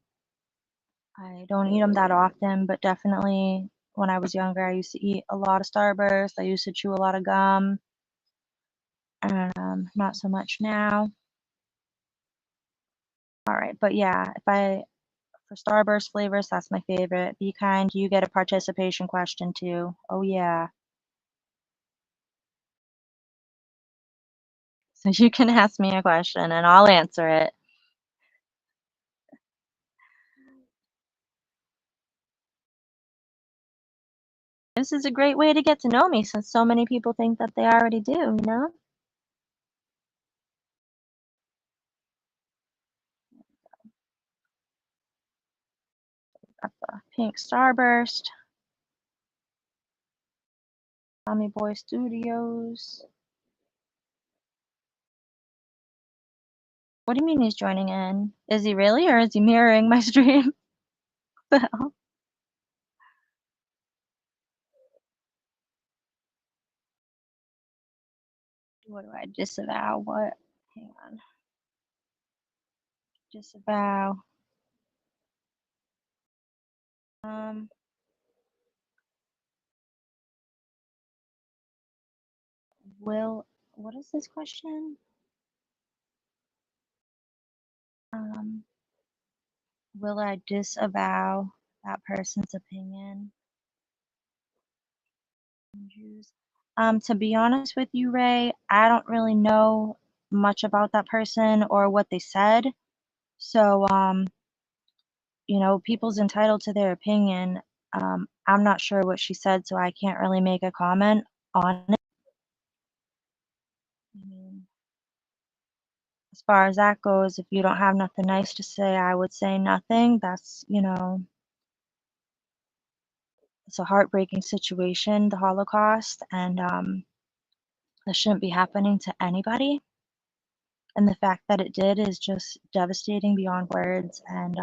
I don't eat them that often, but definitely when I was younger, I used to eat a lot of Starburst. I used to chew a lot of gum, and not so much now. All right, but yeah, for Starburst flavors, that's my favorite. Be kind, you get a participation question too. Oh yeah. So you can ask me a question and I'll answer it. This is a great way to get to know me since so many people think that they already do, you know? Got the pink Starburst, Tommy Boy Studios. What do you mean he's joining in? Is he really, or is he mirroring my stream? Well, what do I disavow? What? Hang on. Disavow. Um, what is this question? Um, will I disavow that person's opinion? Jews. To be honest with you, Ray, I don't really know much about that person or what they said. So, people's entitled to their opinion. I'm not sure what she said, so I can't really make a comment on it. I mean, as far as that goes, if you don't have nothing nice to say, I would say nothing. It's a heartbreaking situation, the Holocaust, and that shouldn't be happening to anybody. And the fact that it did is just devastating beyond words. And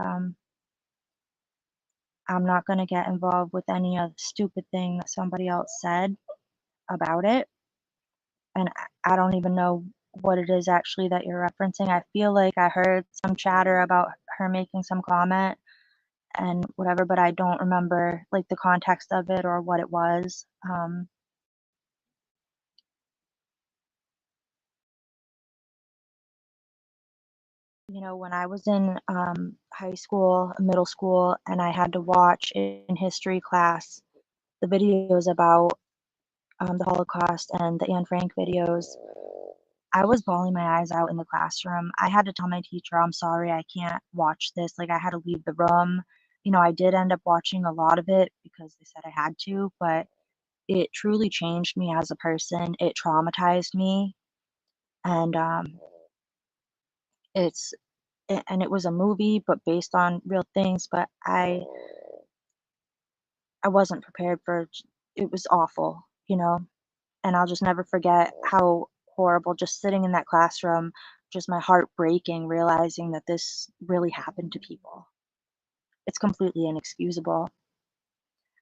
I'm not going to get involved with any of the stupid thing that somebody else said about it. And I don't even know what it is actually that you're referencing. I feel like I heard some chatter about her making some comment and whatever, but I don't remember like the context of it or what it was. When I was in high school, middle school, and I had to watch in history class the videos about the Holocaust and the Anne Frank videos, I was bawling my eyes out in the classroom. I had to tell my teacher, I'm sorry, I can't watch this. Like, I had to leave the room. I did end up watching a lot of it because they said I had to, but it truly changed me as a person. It traumatized me. And it's, and it was a movie, but based on real things, but I wasn't prepared for it was awful. And I'll just never forget how horrible just sitting in that classroom, just my heart breaking, realizing that this really happened to people. It's completely inexcusable.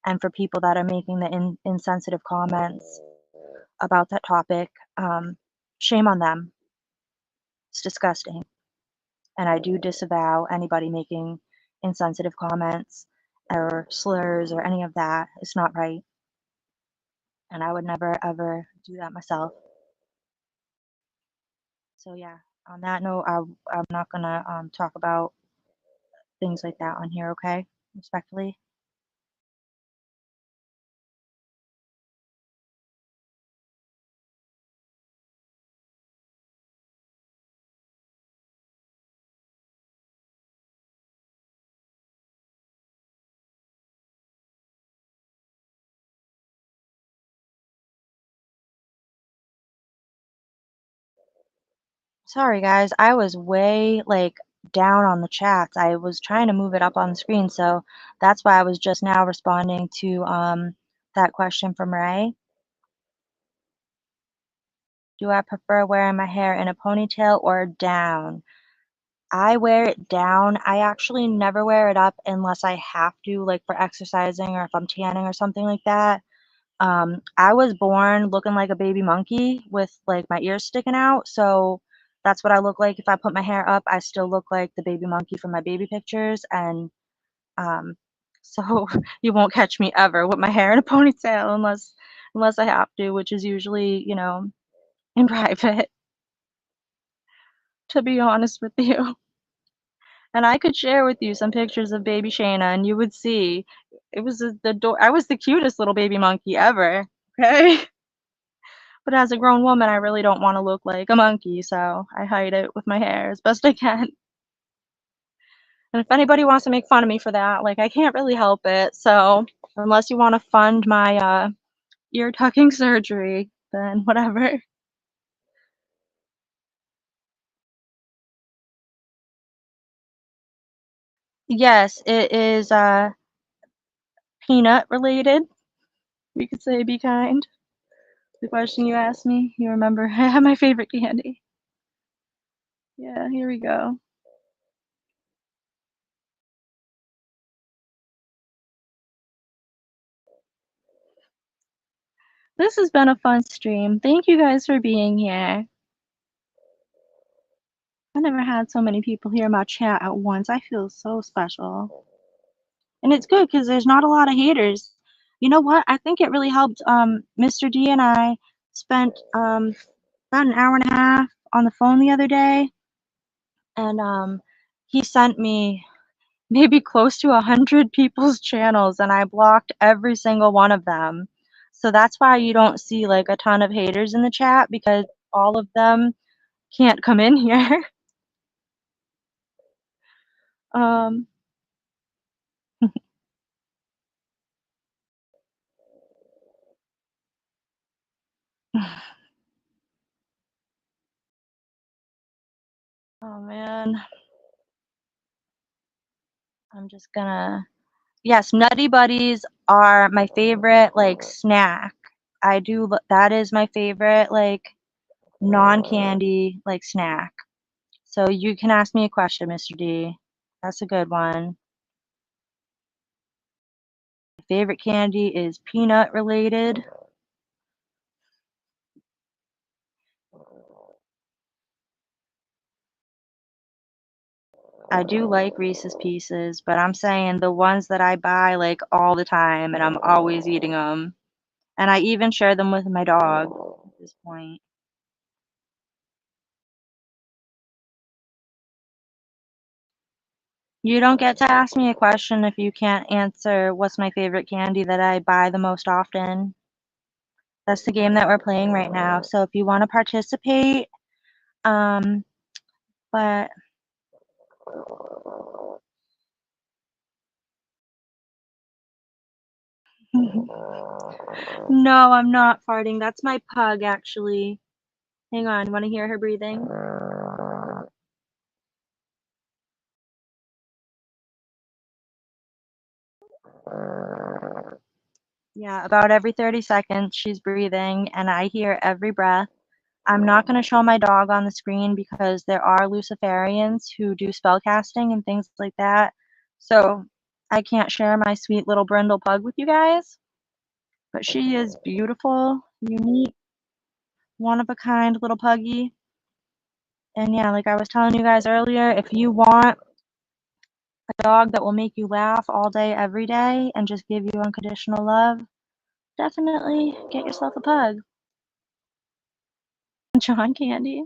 And for people that are making the insensitive comments about that topic, shame on them. It's disgusting. And I do disavow anybody making insensitive comments or slurs or any of that. It's not right. And I would never ever do that myself. So yeah, On that note, I'm not gonna talk about things like that on here, okay? Respectfully. Sorry guys, I was way like down on the chats. I was trying to move it up on the screen, so that's why I was just now responding to that question from Ray. Do I prefer wearing my hair in a ponytail or down? I wear it down. I actually never wear it up unless I have to, like for exercising or if I'm tanning or something like that. I was born looking like a baby monkey with like my ears sticking out, so that's what I look like. If I put my hair up, I still look like the baby monkey from my baby pictures, and um, so you won't catch me ever with my hair in a ponytail unless I have to, which is usually, in private, to be honest with you. And I could share with you some pictures of baby Shayna, and you would see it was I was the cutest little baby monkey ever. Okay. But as a grown woman, I really don't want to look like a monkey, so I hide it with my hair as best I can. And if anybody wants to make fun of me for that, like I can't really help it. So unless you want to fund my ear tucking surgery, then whatever. Yes, it is peanut related. We could say be kind. The question you asked me, you remember I have my favorite candy. Yeah, here we go. This has been a fun stream. Thank you guys for being here. I never had so many people hear my chat at once. I feel so special. And it's good because there's not a lot of haters. You know what? I think it really helped. Mr. D and I spent about an hour and a half on the phone the other day, and he sent me maybe close to 100 people's channels, and I blocked every single one of them. So that's why you don't see like a ton of haters in the chat because all of them can't come in here. um, oh man, I'm just gonna. Yes, Nutty Buddies are my favorite like snack. That is my favorite like non-candy like snack. So you can ask me a question, Mr. D. That's a good one. My favorite candy is peanut related. I do like Reese's Pieces, but I'm saying the ones that I buy like all the time and I'm always eating them. And I even share them with my dog at this point. You don't get to ask me a question if you can't answer what's my favorite candy that I buy the most often. That's the game that we're playing right now. So if you want to participate, um, but no, I'm not farting. That's my pug, actually. Hang on, want to hear her breathing? Yeah, about every 30 seconds she's breathing, and I hear every breath. I'm not going to show my dog on the screen because there are Luciferians who do spell casting and things like that. So I can't share my sweet little brindle pug with you guys. But she is beautiful, unique, one of a kind little puggy. And yeah, like I was telling you guys earlier, if you want a dog that will make you laugh all day, every day, and just give you unconditional love, definitely get yourself a pug. John Candy.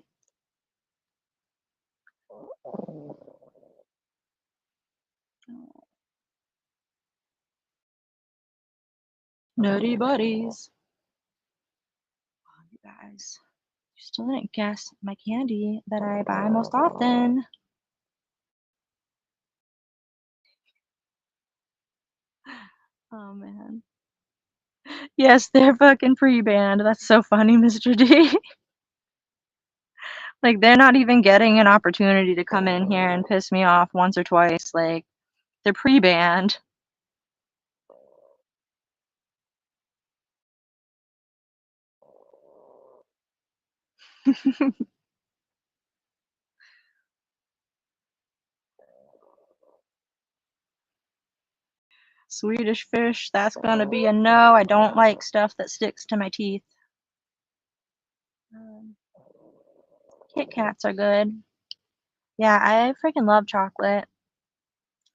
Nutty buddies. Oh, you guys, you still didn't guess my candy that I buy most often. Oh man. Yes, they're fucking pre-banned. That's so funny, Mr. D. Like they're not even getting an opportunity to come in here and piss me off once or twice. Like they're pre-banned. Swedish fish, that's gonna be a no. I don't like stuff that sticks to my teeth. Um, Kit Kats are good. Yeah, I freaking love chocolate.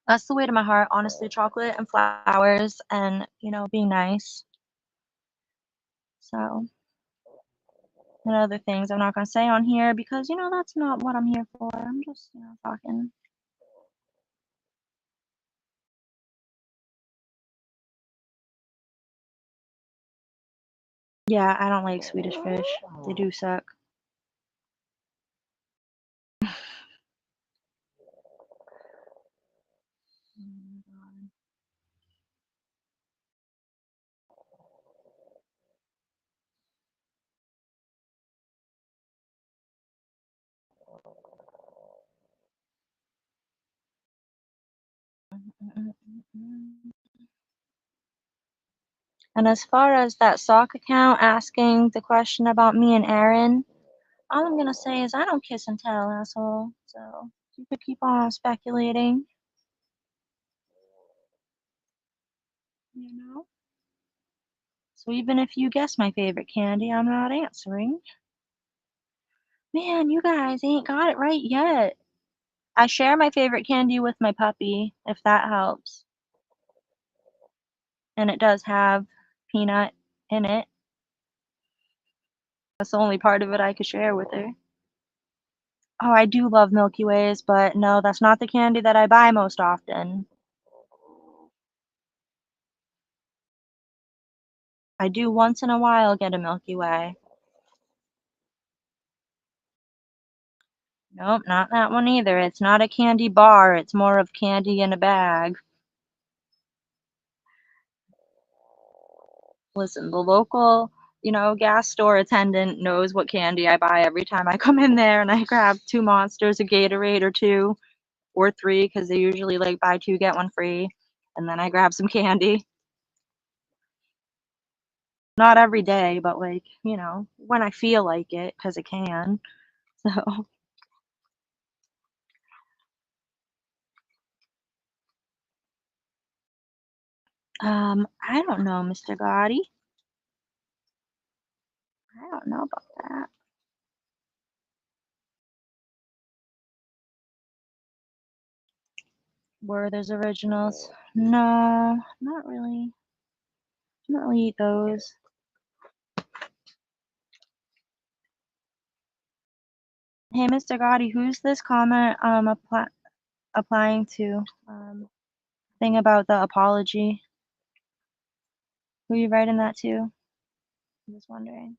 That's the way to my heart, honestly, chocolate and flowers and, being nice. So, and other things I'm not gonna say on here because, that's not what I'm here for. I'm just, talking. Yeah, I don't like Swedish fish. They do suck. And as far as that sock account asking the question about me and Aaron, all I'm gonna say is I don't kiss and tell, asshole. So you could keep on speculating, you know? So even if you guess my favorite candy, I'm not answering. Man, you guys ain't got it right yet. I share my favorite candy with my puppy, if that helps. And it does have peanut in it. That's the only part of it I could share with her. Oh, I do love Milky Ways, but no, that's not the candy that I buy most often. I do once in a while get a Milky Way. Nope, not that one either. It's not a candy bar, it's more of candy in a bag. Listen, the local, gas store attendant knows what candy I buy every time I come in there and I grab 2 monsters, a Gatorade or two, or three, because they usually like buy two, get one free. And then I grab some candy. Not every day, but like, when I feel like it, because I can. So, I don't know, Mr. Gotti. I don't know about that. Werther's Originals. No, not really. Don't really eat those. Hey, Mr. Gotti, who's this comment applying to? Thing about the apology. Who are you writing that to? I'm just wondering.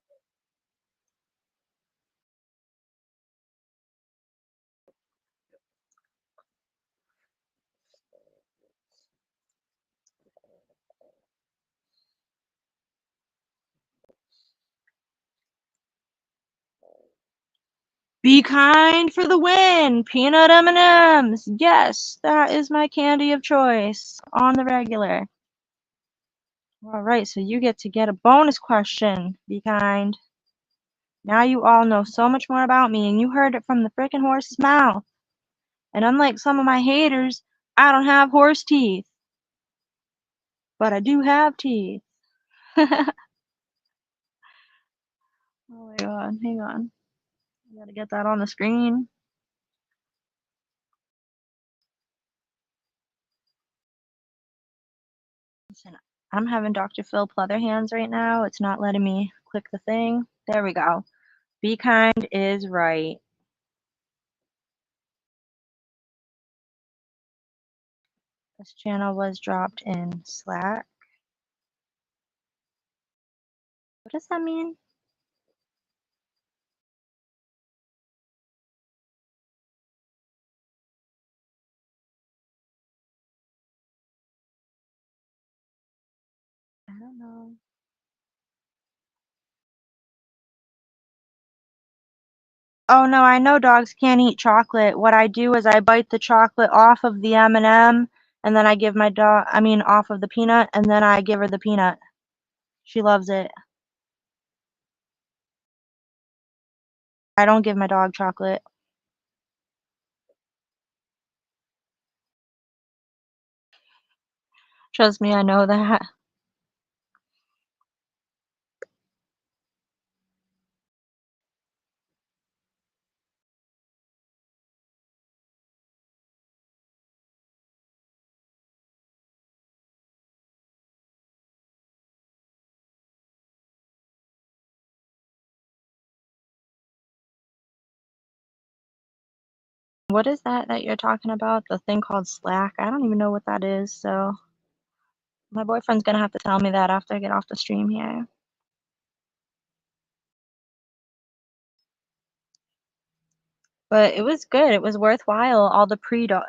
Be kind for the win! Peanut M&Ms! Yes, that is my candy of choice on the regular. All right, so you get to get a bonus question. Be kind. Now you all know so much more about me, and you heard it from the frickin' horse's mouth. And unlike some of my haters, I don't have horse teeth. But I do have teeth. Oh my god, hang on. I gotta get that on the screen. Listen, I'm having Dr. Phil pleather hands right now. It's not letting me click the thing. There we go. Be kind is right. This channel was dropped in Slack. What does that mean? I don't know. Oh no, I know dogs can't eat chocolate. What I do is I bite the chocolate off of the M&M, and then I give my dog, I mean off of the peanut, and then I give her the peanut. She loves it. I don't give my dog chocolate. Trust me, I know that. What is that you're talking about? The thing called Slack? I don't even know what that is, so my boyfriend's gonna have to tell me that after I get off the stream here. But it was good. It was worthwhile, all the pre-dog.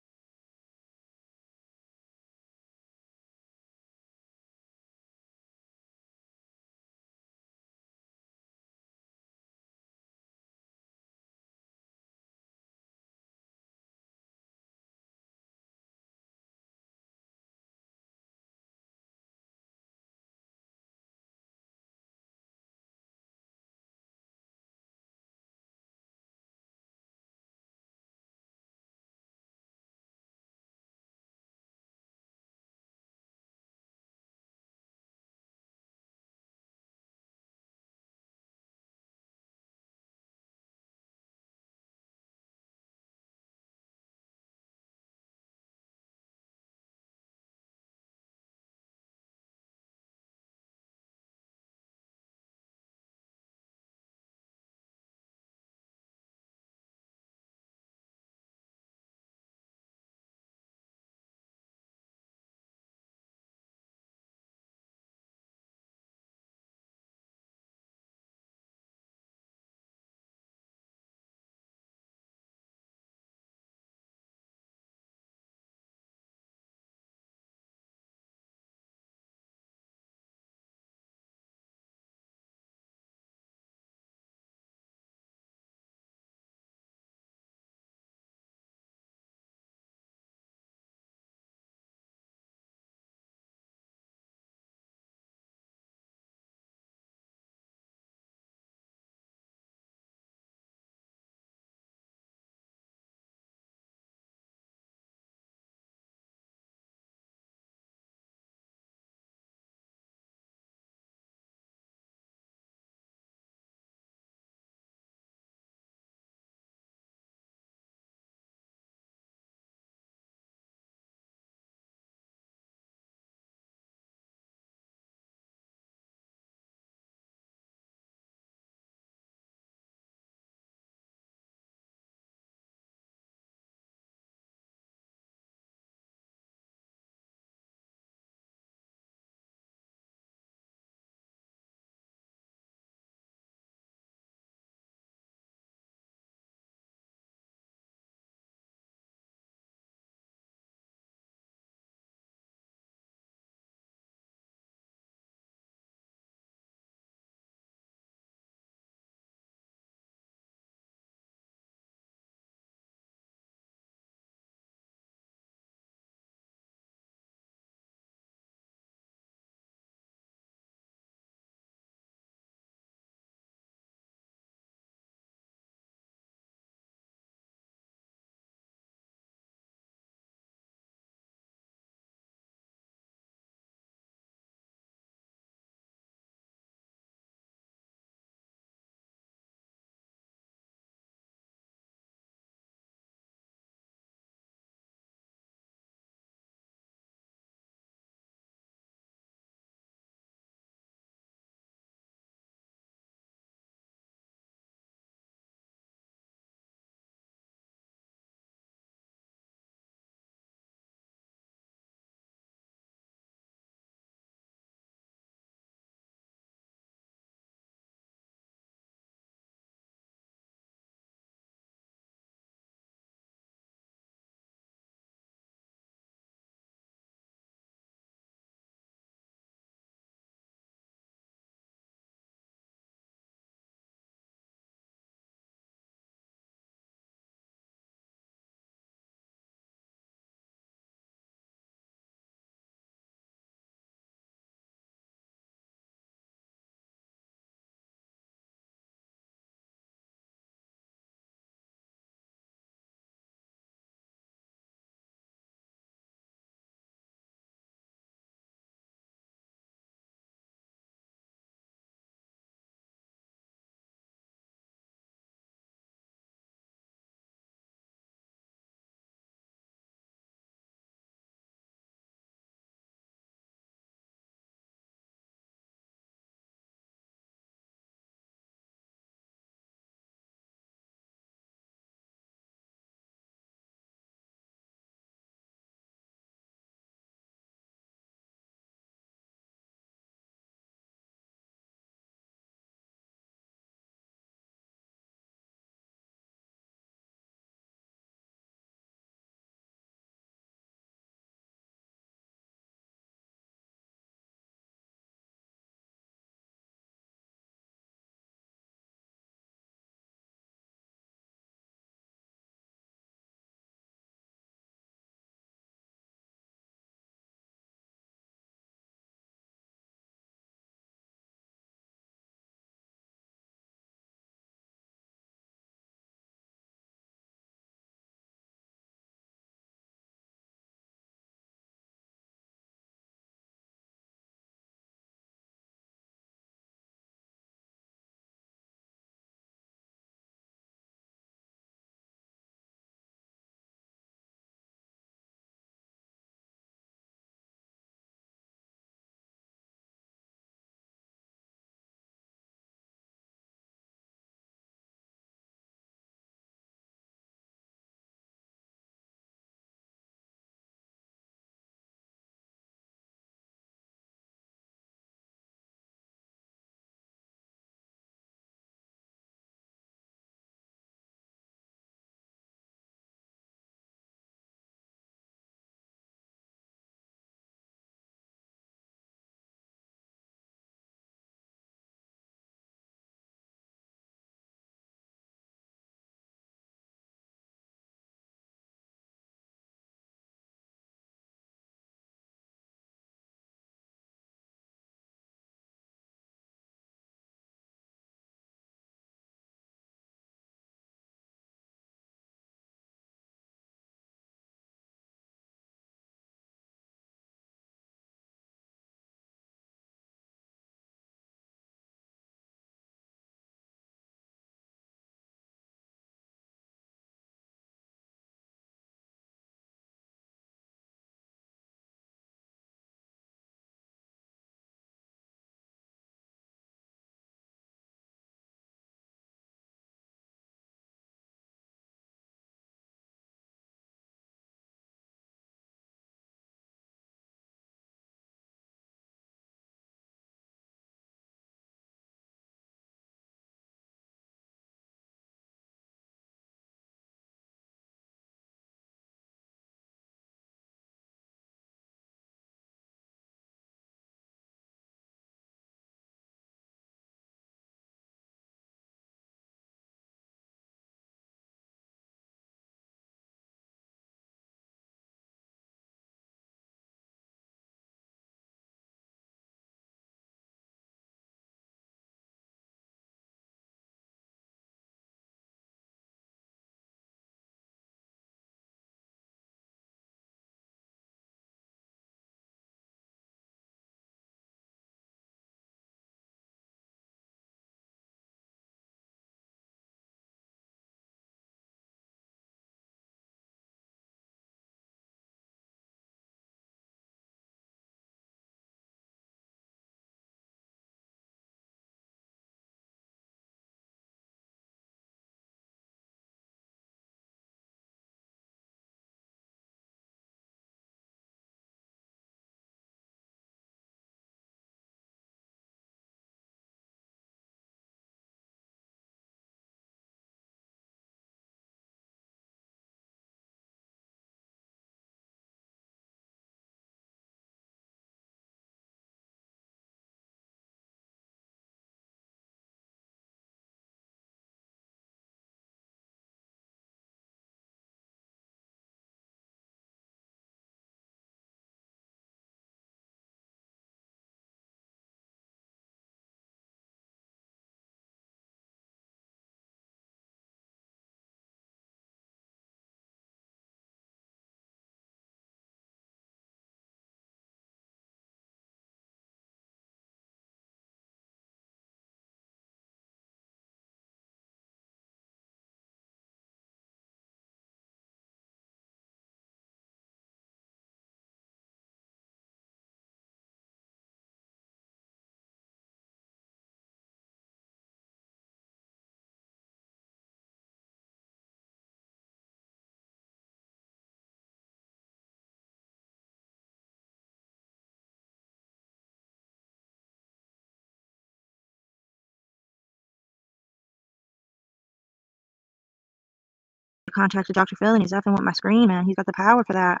contacted Dr. Phil, and he's effing with my screen, man. He's got the power for that.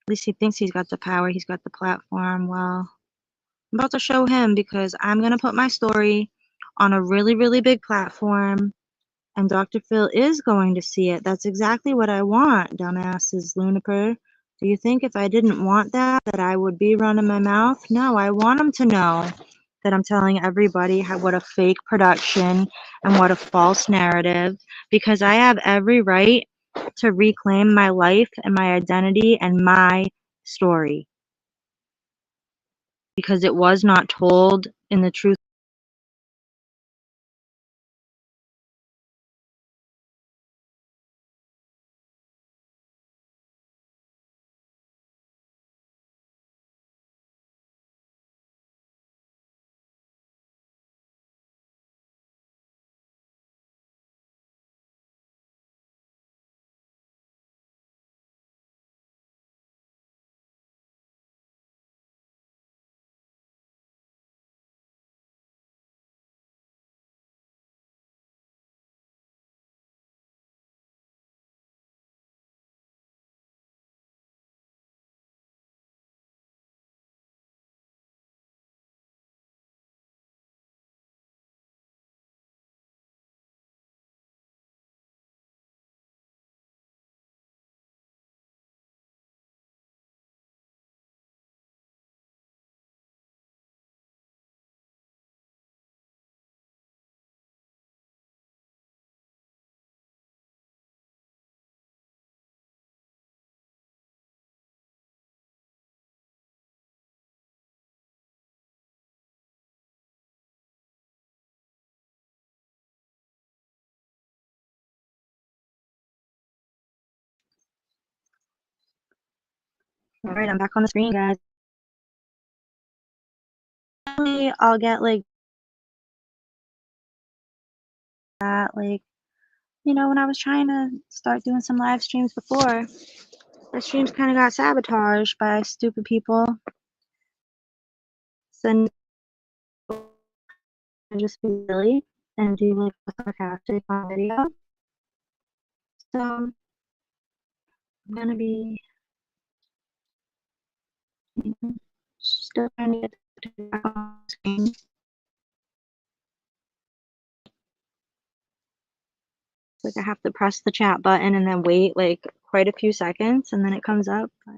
At least he thinks he's got the power. He's got the platform. Well, I'm about to show him because I'm going to put my story on a really, really big platform, and Dr. Phil is going to see it. That's exactly what I want, dumbasses, Luniper. Do you think if I didn't want that I would be running my mouth? No, I want him to know that I'm telling everybody what a fake production and what a false narrative, because I have every right to reclaim my life and my identity and my story, because it was not told in the truth. All right, I'm back on the screen, guys. I'll get like that, like, when I was trying to start doing some live streams before, the streams kind of got sabotaged by stupid people. So just be silly and do like a sarcastic on video. So I'm gonna be still trying to get back on the screen. Like I have to press the chat button and then wait like quite a few seconds and then it comes up. But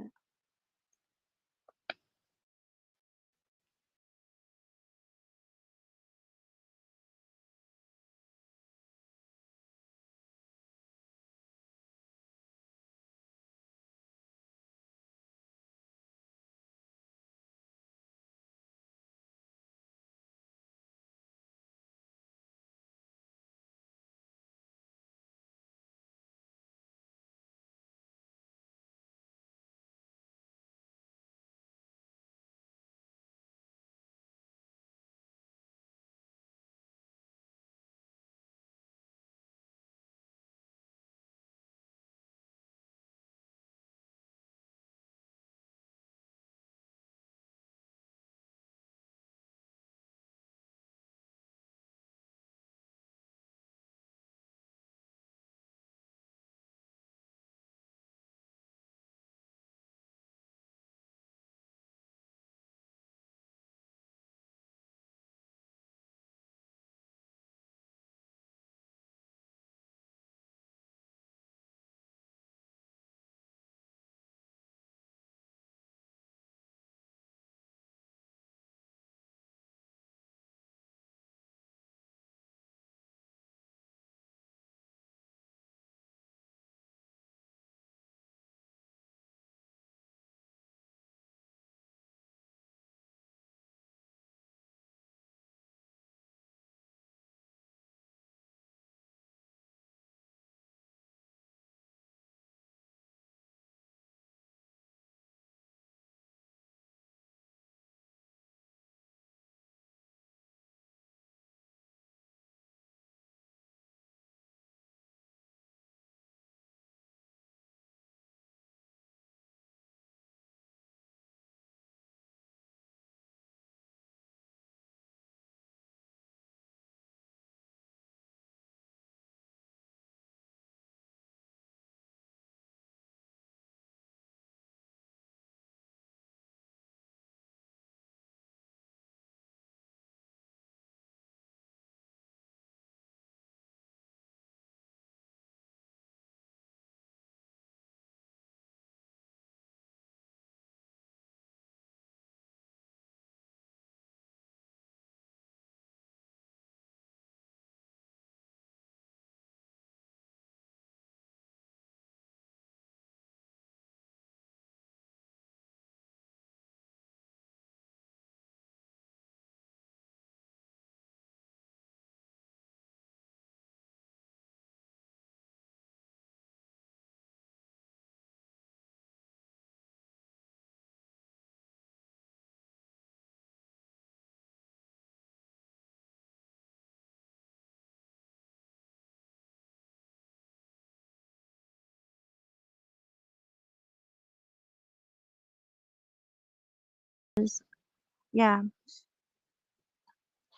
yeah,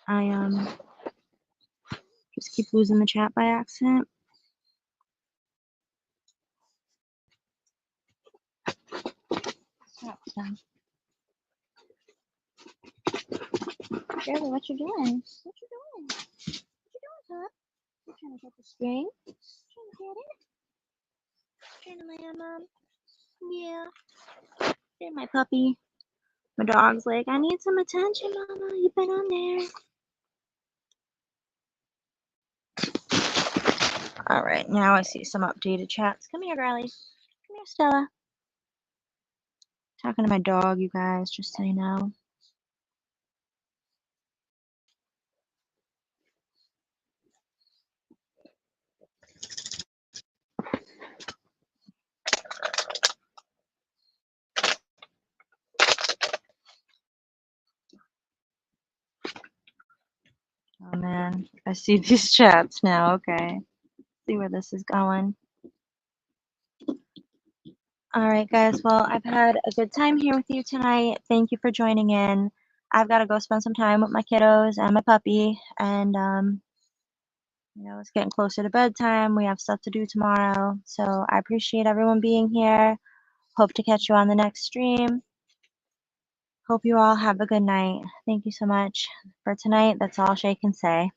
I just keep losing the chat by accident. Chat's done. Shirley, what you doing? What you doing? What you doing, huh? You trying to get the string? Trying to get it? Trying to lay on mom? Yeah. There's my puppy. My dog's like, I need some attention, mama. You've been on there. All right, now I see some updated chats. Come here, girlies. Come here, Stella. Talking to my dog, you guys, just so you know. Oh man, I see these chats now. Okay, see where this is going. All right, guys. Well, I've had a good time here with you tonight. Thank you for joining in. I've got to go spend some time with my kiddos and my puppy, and you know, it's getting closer to bedtime. We have stuff to do tomorrow, so I appreciate everyone being here. Hope to catch you on the next stream. Hope you all have a good night. Thank you so much for tonight. That's all Shay can say.